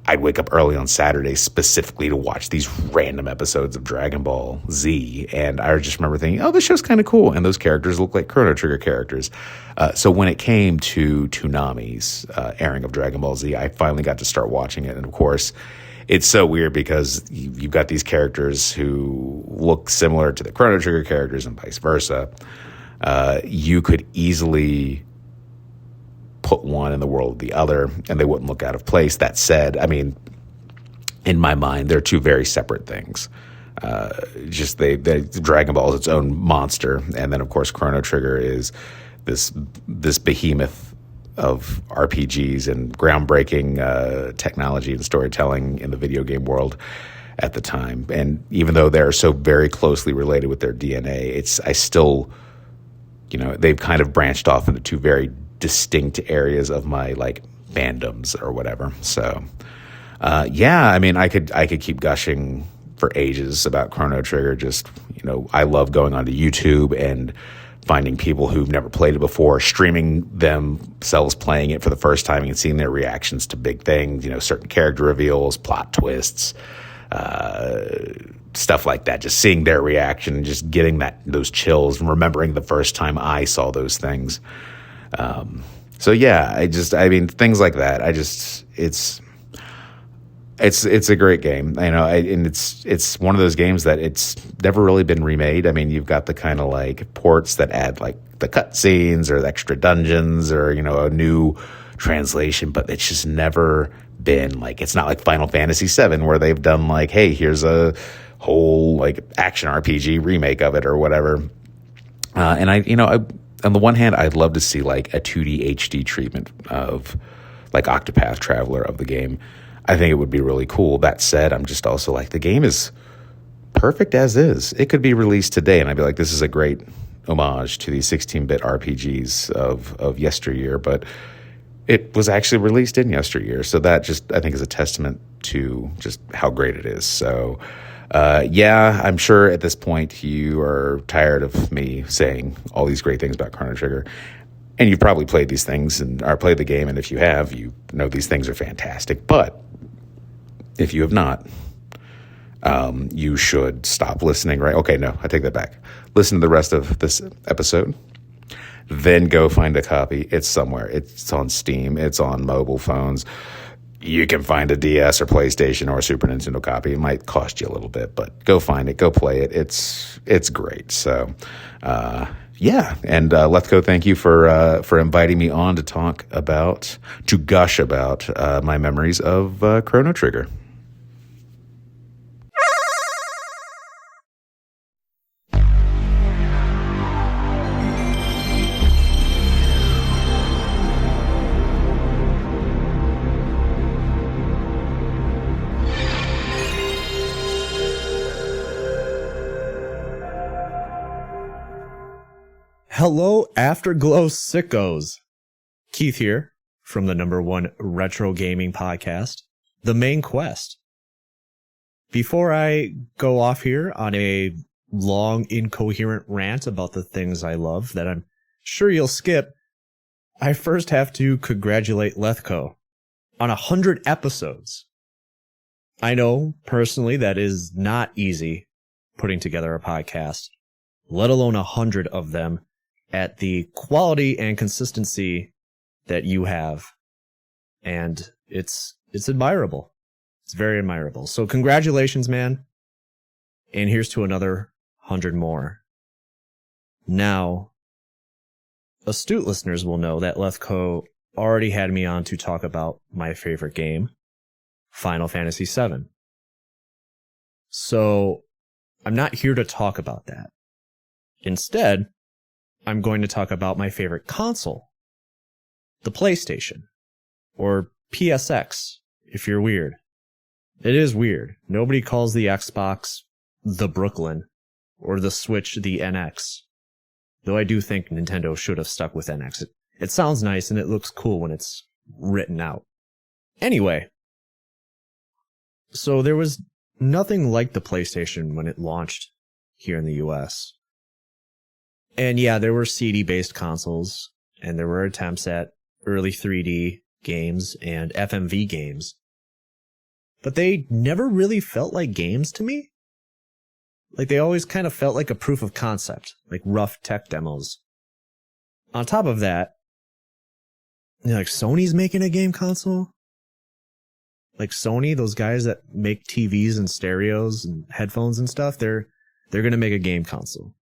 I'd wake up early on Saturdays specifically to watch these random episodes of Dragon Ball Z. And I just remember thinking, oh, this show's kind of cool. And those characters look like Chrono Trigger characters. So when it came to Toonami's airing of Dragon Ball Z, I finally got to start watching it. And of course, it's so weird because you've got these characters who look similar to the Chrono Trigger characters and vice versa. You could easily put one in the world of the other, and they wouldn't look out of place. That said, I mean, in my mind, they're two very separate things. Dragon Ball is its own monster, and then of course Chrono Trigger is this behemoth of RPGs and groundbreaking technology and storytelling in the video game world at the time. And even though they're so very closely related with their DNA, they've kind of branched off into two very distinct areas of my fandoms or whatever. So I mean, I could keep gushing for ages about Chrono Trigger. Just, I love going onto YouTube and finding people who've never played it before, streaming themselves playing it for the first time and seeing their reactions to big things, certain character reveals, plot twists, stuff like that. Just seeing their reaction and just getting those chills and remembering the first time I saw those things. Things like that. It's a great game, and it's one of those games that it's never really been remade. I mean, you've got the kind of ports that add the cutscenes or the extra dungeons or, a new translation, but it's just never been it's not like Final Fantasy VII where they've done hey, here's a whole action RPG remake of it or whatever. And on the one hand, I'd love to see like a 2D HD treatment of like Octopath Traveler of the game. I think it would be really cool. That said, I'm just also like, the game is perfect as is. It could be released today, and I'd be like, this is a great homage to these 16-bit RPGs of yesteryear, but it was actually released in yesteryear. So that just, I think, is a testament to just how great it is. So, yeah, I'm sure at this point you are tired of me saying all these great things about Chrono Trigger. And you've probably played these things or played the game. And if you have, you know these things are fantastic. But if you have not, you should stop listening, right? Okay, no, I take that back. Listen to the rest of this episode. Then go find a copy. It's somewhere. It's on Steam. It's on mobile phones. You can find a DS or PlayStation or a Super Nintendo copy. It might cost you a little bit, but go find it. Go play it. It's great. So, yeah. And Lethco, thank you for inviting me on to gush about my memories of Chrono Trigger. Hello, Afterglow sickos. Keith here from the #1 retro gaming podcast, The Main Quest. Before I go off here on a long, incoherent rant about the things I love that I'm sure you'll skip, I first have to congratulate Lethco on 100 episodes. I know, personally, that is not easy putting together a podcast, let alone 100 of them at the quality and consistency that you have. And it's admirable. It's very admirable. So congratulations, man. And here's to another 100 more. Now, astute listeners will know that Lethco already had me on to talk about my favorite game, Final Fantasy VII. So I'm not here to talk about that. Instead, I'm going to talk about my favorite console, the PlayStation, or PSX, if you're weird. It is weird. Nobody calls the Xbox the Brooklyn, or the Switch the NX. Though I do think Nintendo should have stuck with NX. It sounds nice and it looks cool when it's written out. Anyway, so there was nothing like the PlayStation when it launched here in the US. And yeah, there were CD-based consoles, and there were attempts at early 3D games and FMV games. But they never really felt like games to me. Like, they always kind of felt like a proof of concept, like rough tech demos. On top of that, like, Sony's making a game console? Like, Sony, those guys that make TVs and stereos and headphones and stuff, they're gonna make a game console.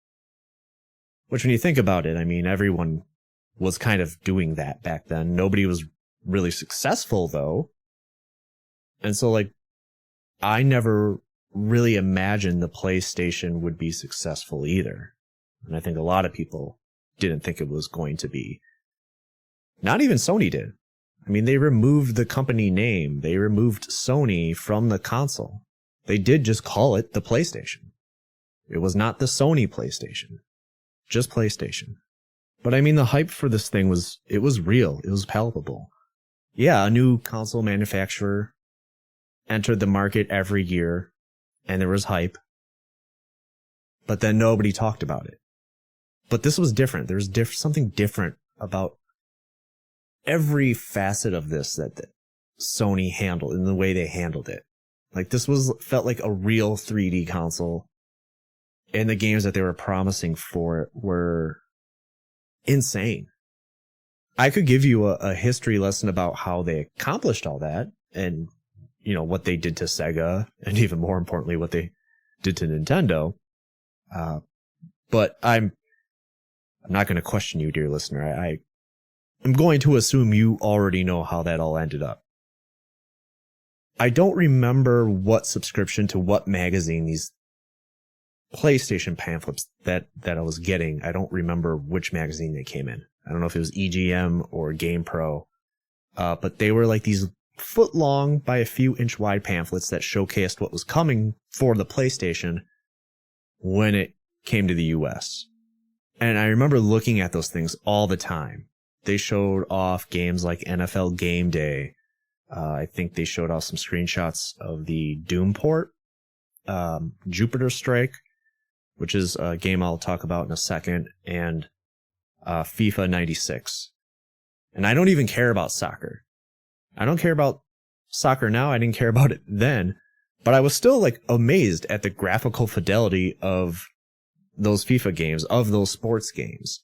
Which, when you think about it, I mean, everyone was kind of doing that back then. Nobody was really successful, though. And so, like, I never really imagined the PlayStation would be successful either. And I think a lot of people didn't think it was going to be. Not even Sony did. I mean, they removed the company name. They removed Sony from the console. They did just call it the PlayStation. It was not the Sony PlayStation. Just PlayStation. But I mean, the hype for this thing was real. It was palpable. Yeah, a new console manufacturer entered the market every year, and there was hype. But then nobody talked about it. But this was different. There was something different about every facet of this that Sony handled and the way they handled it. Like, this felt like a real 3D console. And the games that they were promising for it were insane. I could give you a history lesson about how they accomplished all that and, you know, what they did to Sega and even more importantly, what they did to Nintendo. But I'm not going to question you, dear listener. I'm going to assume you already know how that all ended up. I don't remember what subscription to what magazine these PlayStation pamphlets that I was getting. I don't remember which magazine they came in. I don't know if it was EGM or GamePro, but they were like these foot long by a few inch wide pamphlets that showcased what was coming for the PlayStation when it came to the US. And I remember looking at those things all the time. They showed off games like NFL Game Day. I think they showed off some screenshots of the Doom port, Jupiter Strike, which is a game I'll talk about in a second, and FIFA 96. And I don't even care about soccer. I don't care about soccer now. I didn't care about it then. But I was still like amazed at the graphical fidelity of those FIFA games, of those sports games.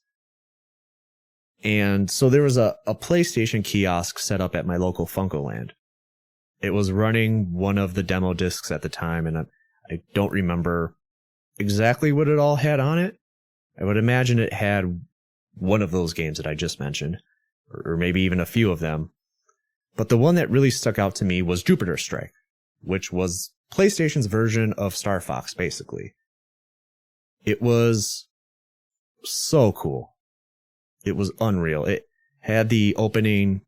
And so there was a PlayStation kiosk set up at my local Funkoland. It was running one of the demo discs at the time, and I don't remember exactly what it all had on it. I would imagine it had one of those games that I just mentioned, or maybe even a few of them. But the one that really stuck out to me was Jupiter Strike, which was PlayStation's version of Star Fox, basically. It was so cool. It was unreal. It had the opening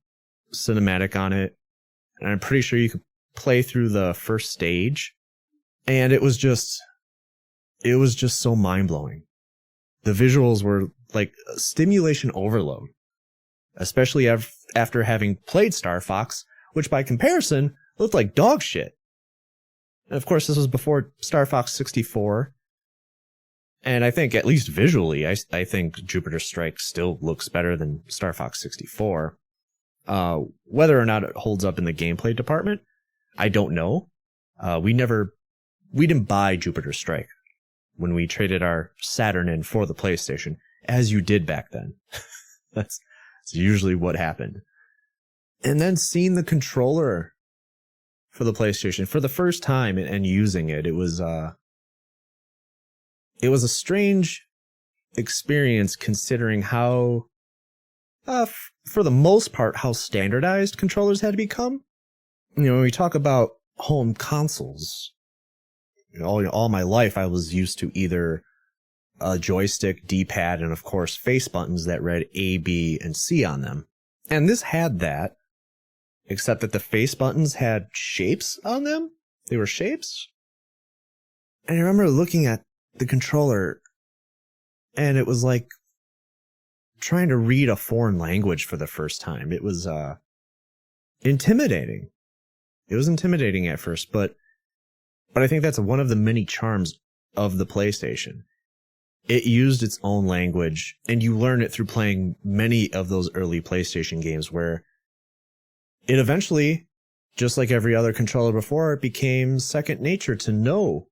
cinematic on it, and I'm pretty sure you could play through the first stage, and it was just so mind-blowing. The visuals were like stimulation overload, especially after having played Star Fox, which by comparison looked like dog shit. And of course, this was before Star Fox 64. And I think, at least visually, I think Jupiter Strike still looks better than Star Fox 64. Whether or not it holds up in the gameplay department, I don't know. We didn't buy Jupiter Strike when we traded our Saturn in for the PlayStation, as you did back then. That's usually what happened. And then seeing the controller for the PlayStation for the first time and using it, it was a strange experience considering how, for the most part, how standardized controllers had become. You know, when we talk about home consoles, all my life I was used to either a joystick, D-pad, and of course face buttons that read A, B, and C on them. And this had that, except that the face buttons had shapes on them. They were shapes. And I remember looking at the controller, and it was like trying to read a foreign language for the first time. It was intimidating. It was intimidating at first, but I think that's one of the many charms of the PlayStation. It used its own language, and you learn it through playing many of those early PlayStation games where it eventually, just like every other controller before, it became second nature to know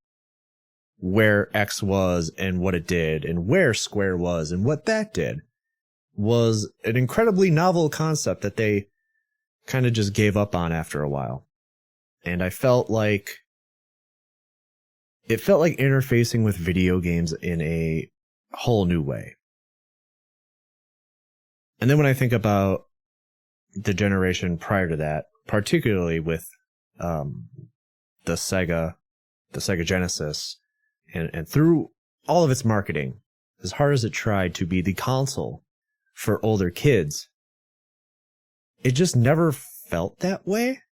where X was and what it did, and where square was and what that did. Was an incredibly novel concept that they kind of just gave up on after a while. And I felt like it felt like interfacing with video games in a whole new way. And then when I think about the generation prior to that, particularly with the Sega Genesis, and through all of its marketing, as hard as it tried to be the console for older kids, it just never felt that way,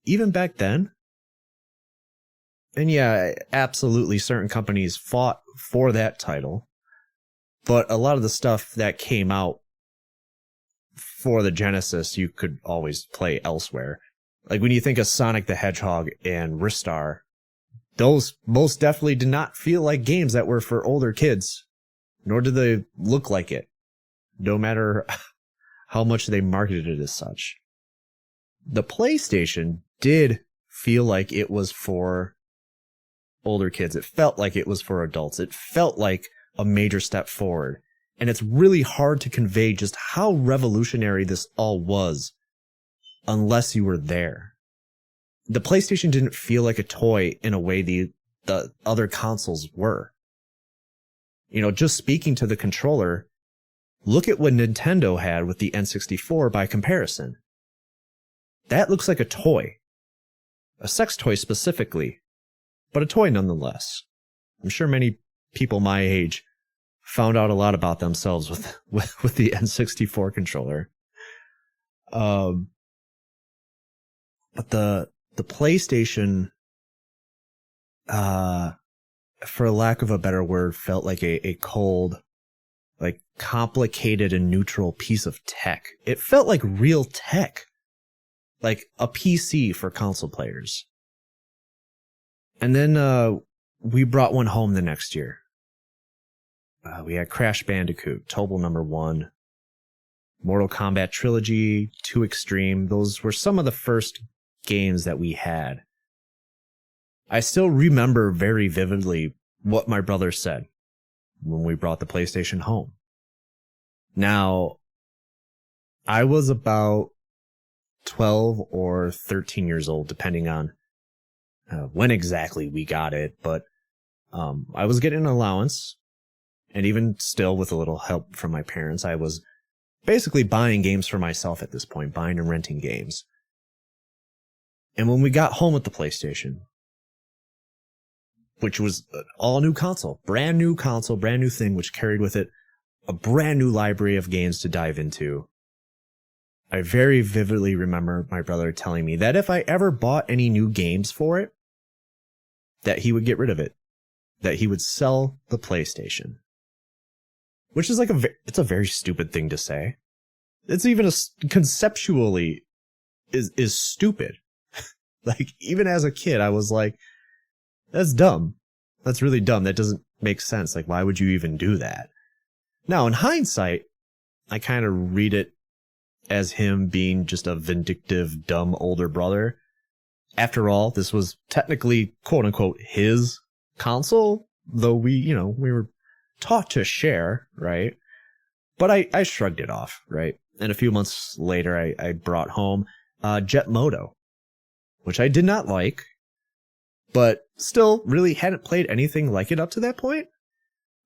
even back then. And yeah, absolutely, certain companies fought for that title, but a lot of the stuff that came out for the Genesis, you could always play elsewhere. Like when you think of Sonic the Hedgehog and Ristar, those most definitely did not feel like games that were for older kids, nor did they look like it, no matter how much they marketed it as such. The PlayStation did feel like it was for older kids. It felt like it was for adults. It felt like a major step forward. And it's really hard to convey just how revolutionary this all was unless you were there. The PlayStation didn't feel like a toy in a way the other consoles were. You know, just speaking to the controller, look at what Nintendo had with the N64 by comparison. That looks like a toy. A sex toy specifically, but a toy nonetheless. I'm sure many people my age found out a lot about themselves with the N64 controller. But the PlayStation, for lack of a better word, felt like a cold, like complicated and neutral piece of tech. It felt like real tech, like a PC for console players. And then we brought one home the next year. We had Crash Bandicoot, Tobal #1, Mortal Kombat Trilogy, 2 Extreme. Those were some of the first games that we had. I still remember very vividly what my brother said when we brought the PlayStation home. Now, I was about 12 or 13 years old, depending on when exactly we got it, but I was getting an allowance, and even still with a little help from my parents, I was basically buying games for myself at this point, buying and renting games. And when we got home with the PlayStation, which was an all-new console, brand new thing, which carried with it a brand new library of games to dive into, I very vividly remember my brother telling me that if I ever bought any new games for it, that he would get rid of it, that he would sell the PlayStation. Which is like it's a very stupid thing to say. It's even conceptually is stupid. Like, even as a kid, I was like, that's dumb. That's really dumb. That doesn't make sense. Like, why would you even do that? Now, in hindsight, I kind of read it as him being just a vindictive, dumb older brother. After all, this was technically, quote unquote, his console, though we were taught to share, right? But I shrugged it off, right? And a few months later, I brought home Jet Moto, which I did not like, but still really hadn't played anything like it up to that point.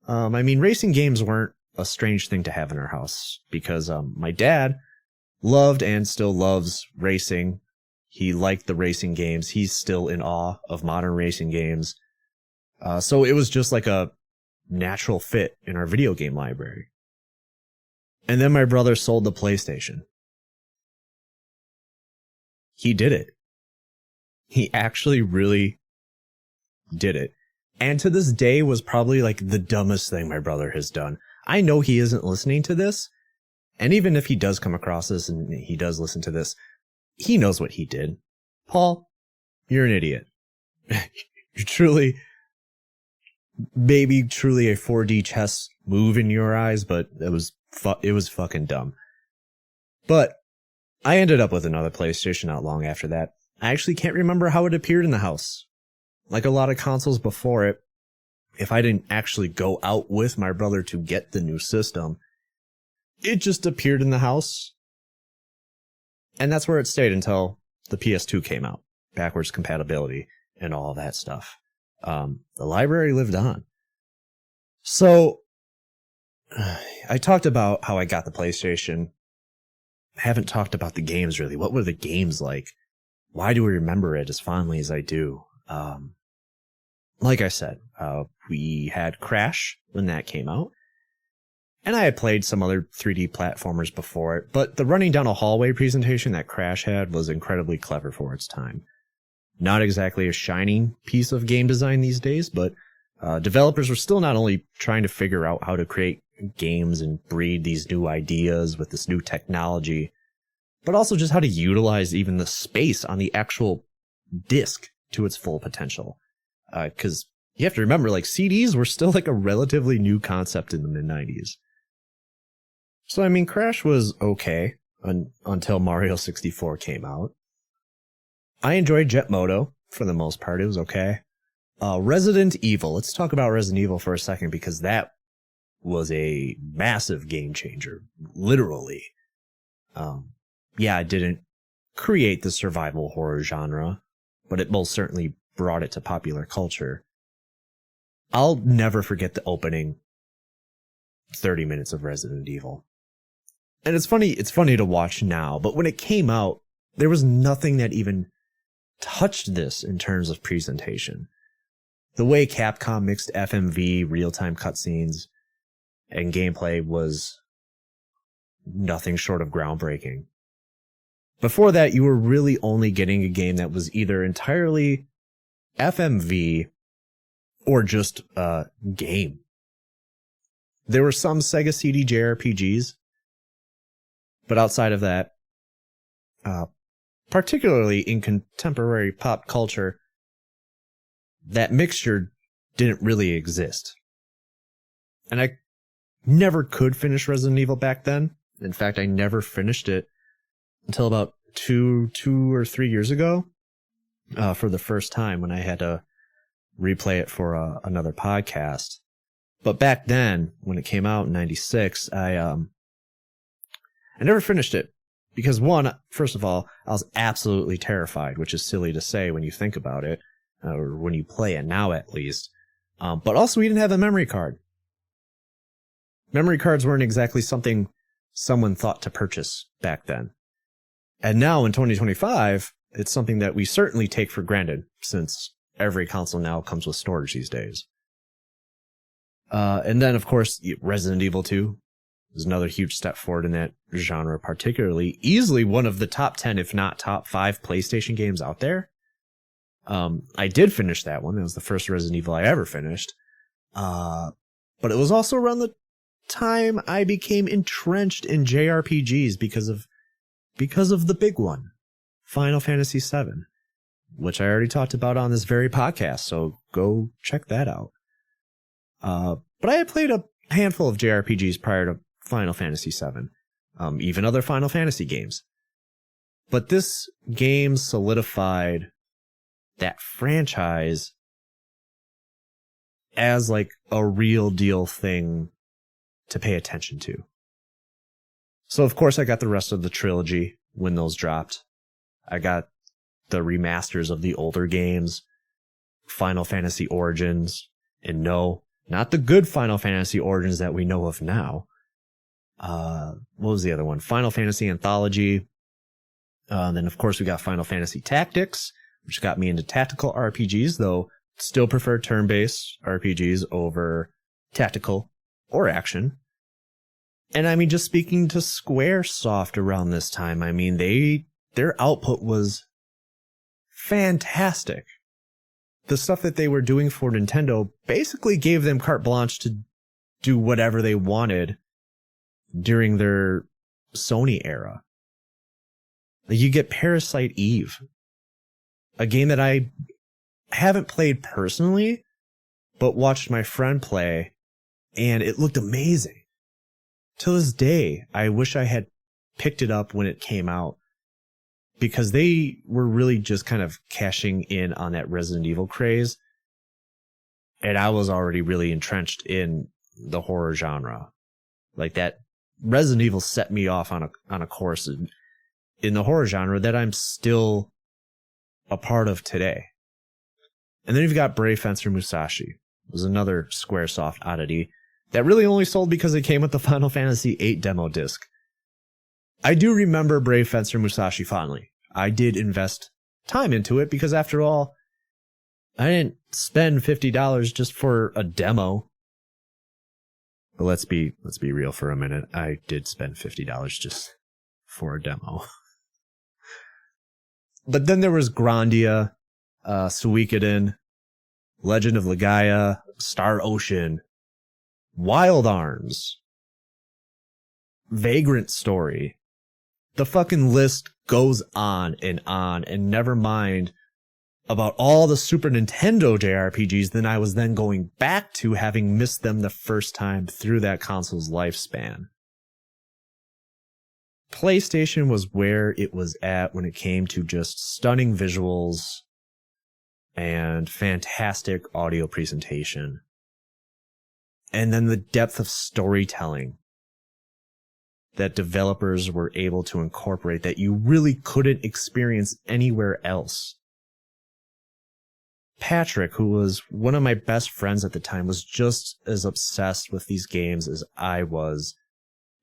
I mean, racing games weren't a strange thing to have in our house, because my dad loved and still loves racing. He liked the racing games. He's still in awe of modern racing games. So it was just like a natural fit in our video game library. And then my brother sold the PlayStation. He did it. He actually really did it. And to this day was probably like the dumbest thing my brother has done. I know he isn't listening to this. And even if he does come across this and he does listen to this, he knows what he did. Paul, you're an idiot. You're truly, maybe truly a 4D chess move in your eyes, but it was fucking dumb. But I ended up with another PlayStation not long after that. I actually can't remember how it appeared in the house. Like a lot of consoles before it, if I didn't actually go out with my brother to get the new system, it just appeared in the house. And that's where it stayed until the PS2 came out. Backwards compatibility and all that stuff. The library lived on. So, I talked about how I got the PlayStation. I haven't talked about the games really. What were the games like? Why do we remember it as fondly as I do? Like I said, we had Crash when that came out. And I had played some other 3D platformers before it, but the running down a hallway presentation that Crash had was incredibly clever for its time. Not exactly a shining piece of game design these days, but developers were still not only trying to figure out how to create games and breed these new ideas with this new technology, but also just how to utilize even the space on the actual disc to its full potential. Because you have to remember, like, CDs were still like a relatively new concept in the mid-90s. So, I mean, Crash was okay until Mario 64 came out. I enjoyed Jet Moto for the most part. It was okay. Resident Evil. Let's talk about Resident Evil for a second, because that was a massive game changer. Literally. Yeah, it didn't create the survival horror genre, but it most certainly brought it to popular culture. I'll never forget the opening 30 minutes of Resident Evil. And it's funny to watch now, but when it came out, there was nothing that even touched this in terms of presentation. the way Capcom mixed FMV, real-time cutscenes, and gameplay was nothing short of groundbreaking. Before that, you were really only getting a game that was either entirely FMV or just a game. There were some Sega CD JRPGs, but outside of that, particularly in contemporary pop culture, that mixture didn't really exist. And I never could finish Resident Evil back then. In fact, I never finished it until about two or 3 years ago, for the first time when I had to replay it for another podcast. But back then, when it came out in '96, I never finished it because first of all, I was absolutely terrified, which is silly to say when you think about it, or when you play it now at least. But also, we didn't have a memory card. Memory cards weren't exactly something someone thought to purchase back then. And now in 2025, it's something that we certainly take for granted, since every console now comes with storage these days. And then, of course, Resident Evil 2 is another huge step forward in that genre, particularly easily one of the top 10, if not top 5 PlayStation games out there. I did finish that one. It was the first Resident Evil I ever finished. But it was also around the time I became entrenched in JRPGs because of the big one, Final Fantasy VII, which I already talked about on this very podcast, so go check that out. But I had played a handful of JRPGs prior to Final Fantasy VII, even other Final Fantasy games. But this game solidified that franchise as like a real deal thing to pay attention to. So of course I got the rest of the trilogy when those dropped. I got the remasters of the older games, Final Fantasy Origins, and no, not the good Final Fantasy Origins that we know of now. What was the other one? Final Fantasy Anthology. Then of course we got Final Fantasy Tactics, which got me into tactical RPGs, though still prefer turn-based RPGs over tactical or action. And I mean, just speaking to Squaresoft around this time, I mean, their output was fantastic. The stuff that they were doing for Nintendo basically gave them carte blanche to do whatever they wanted during their Sony era. Like, you get Parasite Eve, a game that I haven't played personally, but watched my friend play, and it looked amazing. To this day, I wish I had picked it up when it came out, because they were really just kind of cashing in on that Resident Evil craze, and I was already really entrenched in the horror genre. Like, that Resident Evil set me off on a course in the horror genre that I'm still a part of today. And then you've got Brave Fencer Musashi. It was another Squaresoft oddity that really only sold because it came with the Final Fantasy VIII demo disc. I do remember Brave Fencer Musashi fondly. I did invest time into it because, after all, I didn't spend $50 just for a demo. But let's be real for a minute. I did spend $50 just for a demo. But then there was Grandia, Suikoden, Legend of Legaia, Star Ocean, Wild Arms, Vagrant Story. The fucking list goes on, and never mind about all the Super Nintendo JRPGs that I was then going back to, having missed them the first time through that console's lifespan. PlayStation was where it was at when it came to just stunning visuals and fantastic audio presentation. And then the depth of storytelling that developers were able to incorporate that you really couldn't experience anywhere else. Patrick, who was one of my best friends at the time, was just as obsessed with these games as I was.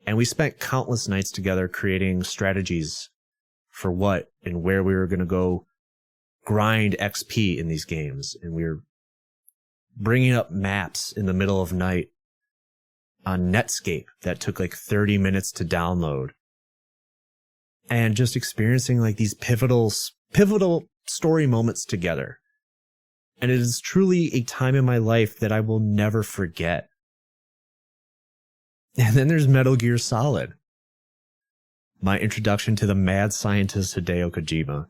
And we spent countless nights together creating strategies for what and where we were going to go grind XP in these games. And we were bringing up maps in the middle of night on Netscape that took like 30 minutes to download, and just experiencing like these pivotal story moments together. And it is truly a time in my life that I will never forget. And then there's Metal Gear Solid, my introduction to the mad scientist Hideo Kojima.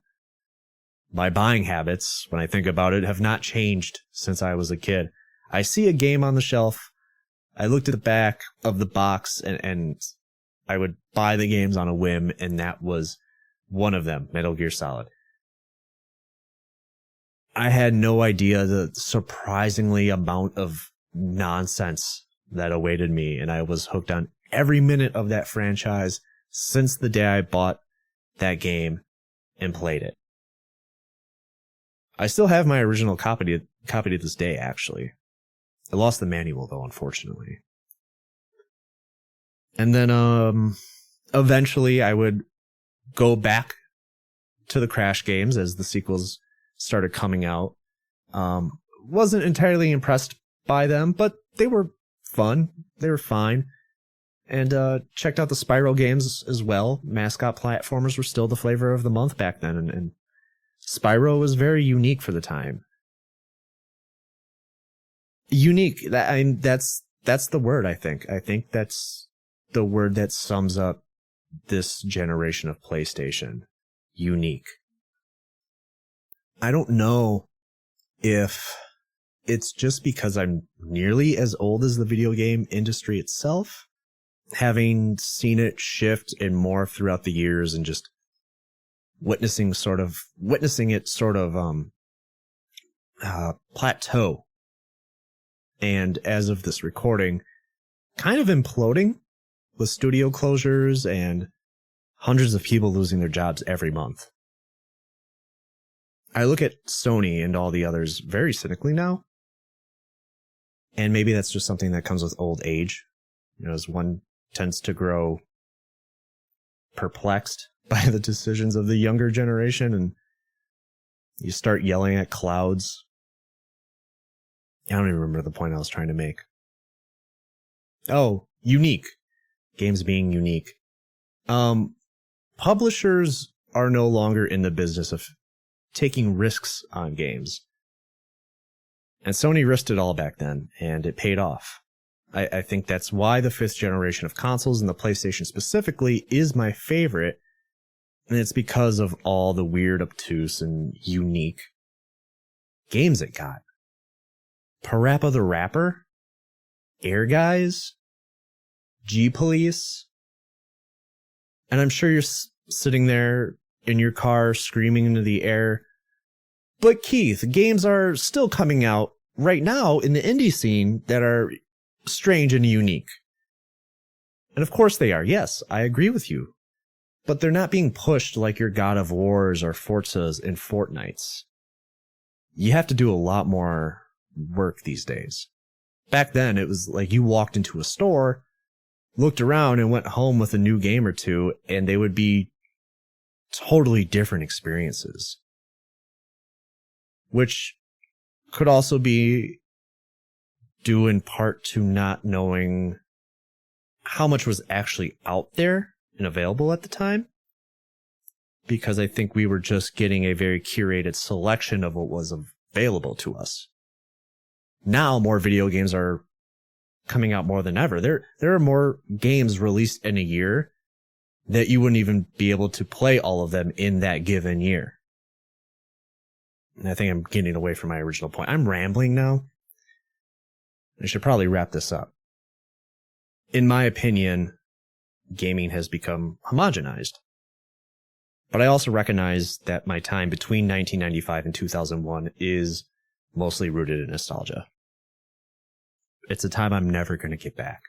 My buying habits, when I think about it, have not changed since I was a kid. I see a game on the shelf, I looked at the back of the box, and I would buy the games on a whim, and that was one of them, Metal Gear Solid. I had no idea the surprisingly amount of nonsense that awaited me, and I was hooked on every minute of that franchise since the day I bought that game and played it. I still have my original copy to this day, actually. I lost the manual, though, unfortunately. And then, eventually I would go back to the Crash games as the sequels started coming out. Wasn't entirely impressed by them, but they were fun. They were fine. And checked out the Spyro games as well. Mascot platformers were still the flavor of the month back then, and Spyro was very unique for the time. Unique. That's the word, I think. I think that's the word that sums up this generation of PlayStation. Unique. I don't know if it's just because I'm nearly as old as the video game industry itself, having seen it shift and morph throughout the years and just witnessing it plateau. And as of this recording, kind of imploding with studio closures and hundreds of people losing their jobs every month. I look at Sony and all the others very cynically now. And maybe that's just something that comes with old age. You know, as one tends to grow perplexed by the decisions of the younger generation, and you start yelling at clouds. I don't even remember the point I was trying to make. Oh, unique. Games being unique. Publishers are no longer in the business of taking risks on games. And Sony risked it all back then, and it paid off. I think that's why the fifth generation of consoles, and the PlayStation specifically, is my favorite. And it's because of all the weird, obtuse, and unique games it got. Parappa the Rapper, Air Guys, G-Police. And I'm sure you're sitting there in your car screaming into the air, but Keith, games are still coming out right now in the indie scene that are strange and unique. And of course they are. Yes, I agree with you. But they're not being pushed like your God of Wars or Forzas and Fortnites. You have to do a lot more work these days. Back then, it was like you walked into a store, looked around, and went home with a new game or two, and they would be totally different experiences. Which could also be due in part to not knowing how much was actually out there and available at the time. Because I think we were just getting a very curated selection of what was available to us. Now more video games are coming out more than ever. There are more games released in a year that you wouldn't even be able to play all of them in that given year. And I think I'm getting away from my original point. I'm rambling now. I should probably wrap this up. In my opinion, gaming has become homogenized. But I also recognize that my time between 1995 and 2001 is mostly rooted in nostalgia. It's a time I'm never going to get back.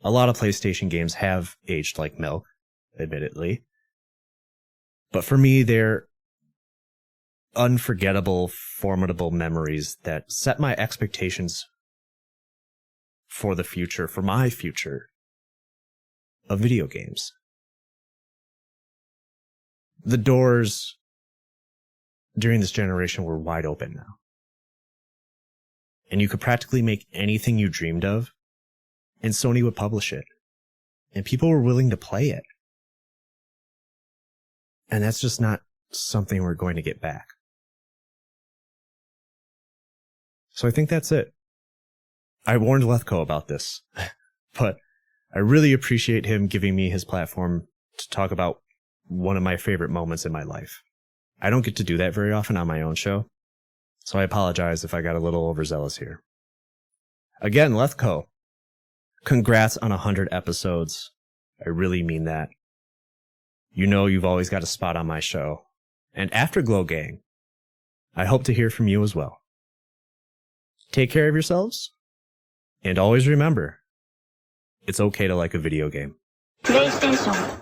A lot of PlayStation games have aged like milk, admittedly. But for me, they're unforgettable, formidable memories that set my expectations for the future, for my future of video games. The doors during this generation were wide open now. and you could practically make anything you dreamed of, and Sony would publish it. And people were willing to play it. And that's just not something we're going to get back. So I think that's it. I warned Lethko about this, but I really appreciate him giving me his platform to talk about one of my favorite moments in my life. I don't get to do that very often on my own show, so I apologize if I got a little overzealous here. Again, Lethko, congrats on 100 episodes. I really mean that. You know you've always got a spot on my show. And Afterglow Gang, I hope to hear from you as well. Take care of yourselves, and always remember, it's okay to like a video game. PlayStation.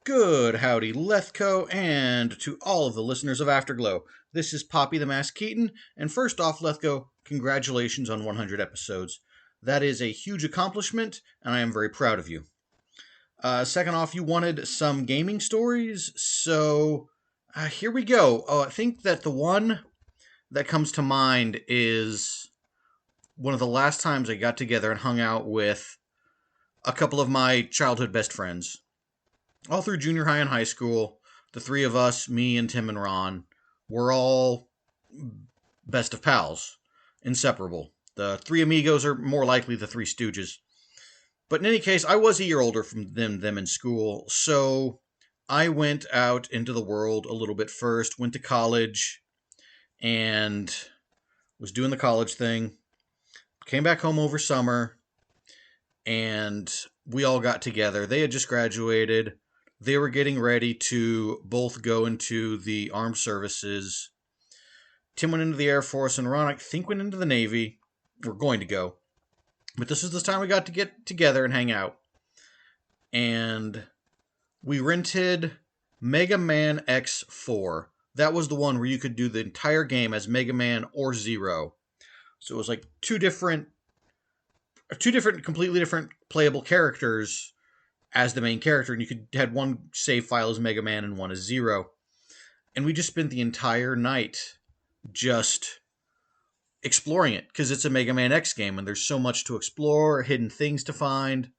Good howdy, Lethko, and to all of the listeners of Afterglow. This is Poppy the Mask Keaton, and first off, Lethko, congratulations on 100 episodes. That is a huge accomplishment, and I am very proud of you. Second off, you wanted some gaming stories, so here we go. I think that the one that comes to mind is one of the last times I got together and hung out with a couple of my childhood best friends. All through junior high and high school, the three of us, me and Tim and Ron, were all best of pals, inseparable. The three amigos are more likely the three stooges. But in any case, I was a year older from them in school, so I went out into the world a little bit first, went to college, and was doing the college thing. Came back home over summer, and we all got together. They had just graduated. They were getting ready to both go into the armed services. Tim went into the Air Force, and Ron, I think, went into the Navy. We're going to go. But this is the time we got to get together and hang out. And we rented Mega Man X4. That was the one where you could do the entire game as Mega Man or Zero. So it was like two different, completely different playable characters as the main character, and you had one save file as Mega Man and one as Zero. And we just spent the entire night just exploring it, because it's a Mega Man X game, and there's so much to explore, hidden things to find.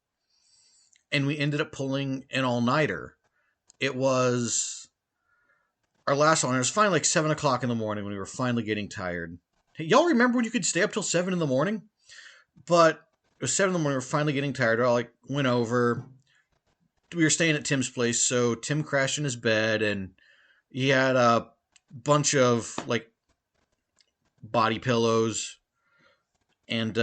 And we ended up pulling an all-nighter. It was our last one. It was finally like 7 o'clock in the morning when we were finally getting tired. Hey, y'all remember when you could stay up till 7 in the morning? But it was 7 in the morning, we were finally getting tired. I went over. We were staying at Tim's place, so Tim crashed in his bed, and he had a bunch of body pillows and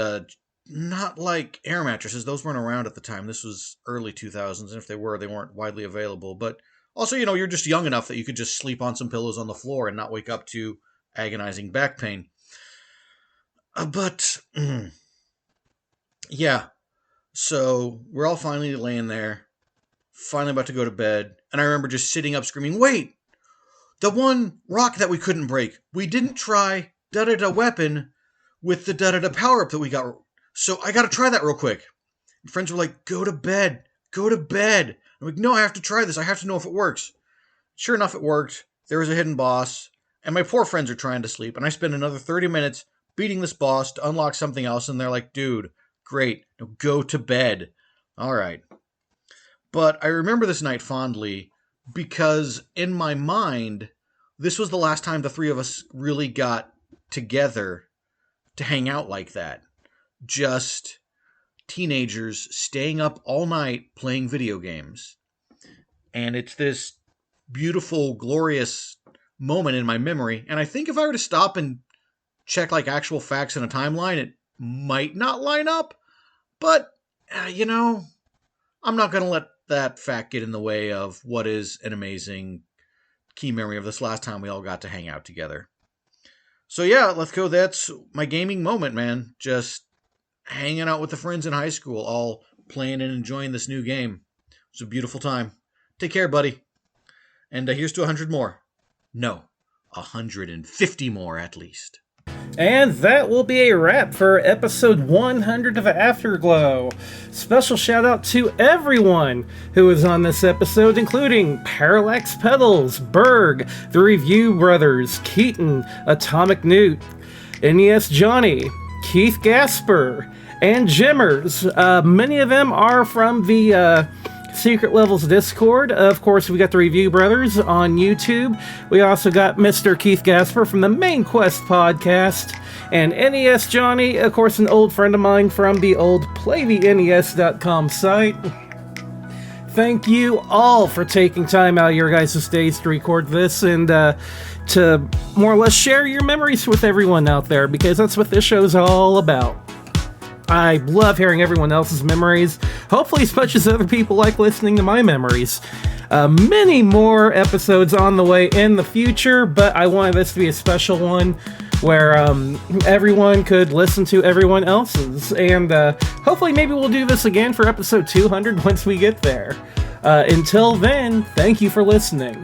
not like air mattresses. Those weren't around at the time. This was early 2000s, and if they weren't widely available. But also, you're just young enough that you could just sleep on some pillows on the floor and not wake up to agonizing back pain. Yeah. So we're all finally laying there, finally about to go to bed, and I remember just sitting up screaming, "Wait! The one rock that we couldn't break, we didn't try da-da-da weapon with the da-da-da power-up that we got, so I gotta try that real quick." And friends were like, go to bed. I'm like, no, I have to try this. I have to know if it works. Sure enough, it worked. There was a hidden boss, and my poor friends are trying to sleep, and I spend another 30 minutes beating this boss to unlock something else, and they're like, dude, great, now go to bed. All right. But I remember this night fondly because in my mind, this was the last time the three of us really got together to hang out like that. Just teenagers staying up all night playing video games. And it's this beautiful, glorious moment in my memory. And I think if I were to stop and check actual facts in a timeline, it might not line up. But I'm not going to let that fact get in the way of what is an amazing key memory of this last time we all got to hang out together. So yeah, Lethco, that's my gaming moment, man. Just hanging out with the friends in high school, all playing and enjoying this new game. It was a beautiful time. Take care, buddy. And here's to 100 more. No, 150 more at least. And that will be a wrap for episode 100 of Afterglow. Special shout out to everyone who was on this episode, including Parrallax Puddles, Berg, the Review Brothers, Keaton, AtomicNuke, NESJohnny, Keith Gasper, and Jimmerz. Many of them are from the Secret Levels Discord. Of course, we got the Review Brothers on YouTube. We also got Mr. Keith Gasper from the Main Quest podcast. And NESJohnny, of course, an old friend of mine from the old PlayTheNES.com site. Thank you all for taking time out of your guys' days to record this and to more or less share your memories with everyone out there, because that's what this show's all about. I love hearing everyone else's memories, hopefully as much as other people like listening to my memories. Many more episodes on the way in the future, but I wanted this to be a special one where everyone could listen to everyone else's. And hopefully maybe we'll do this again for episode 200 once we get there. Until then, thank you for listening.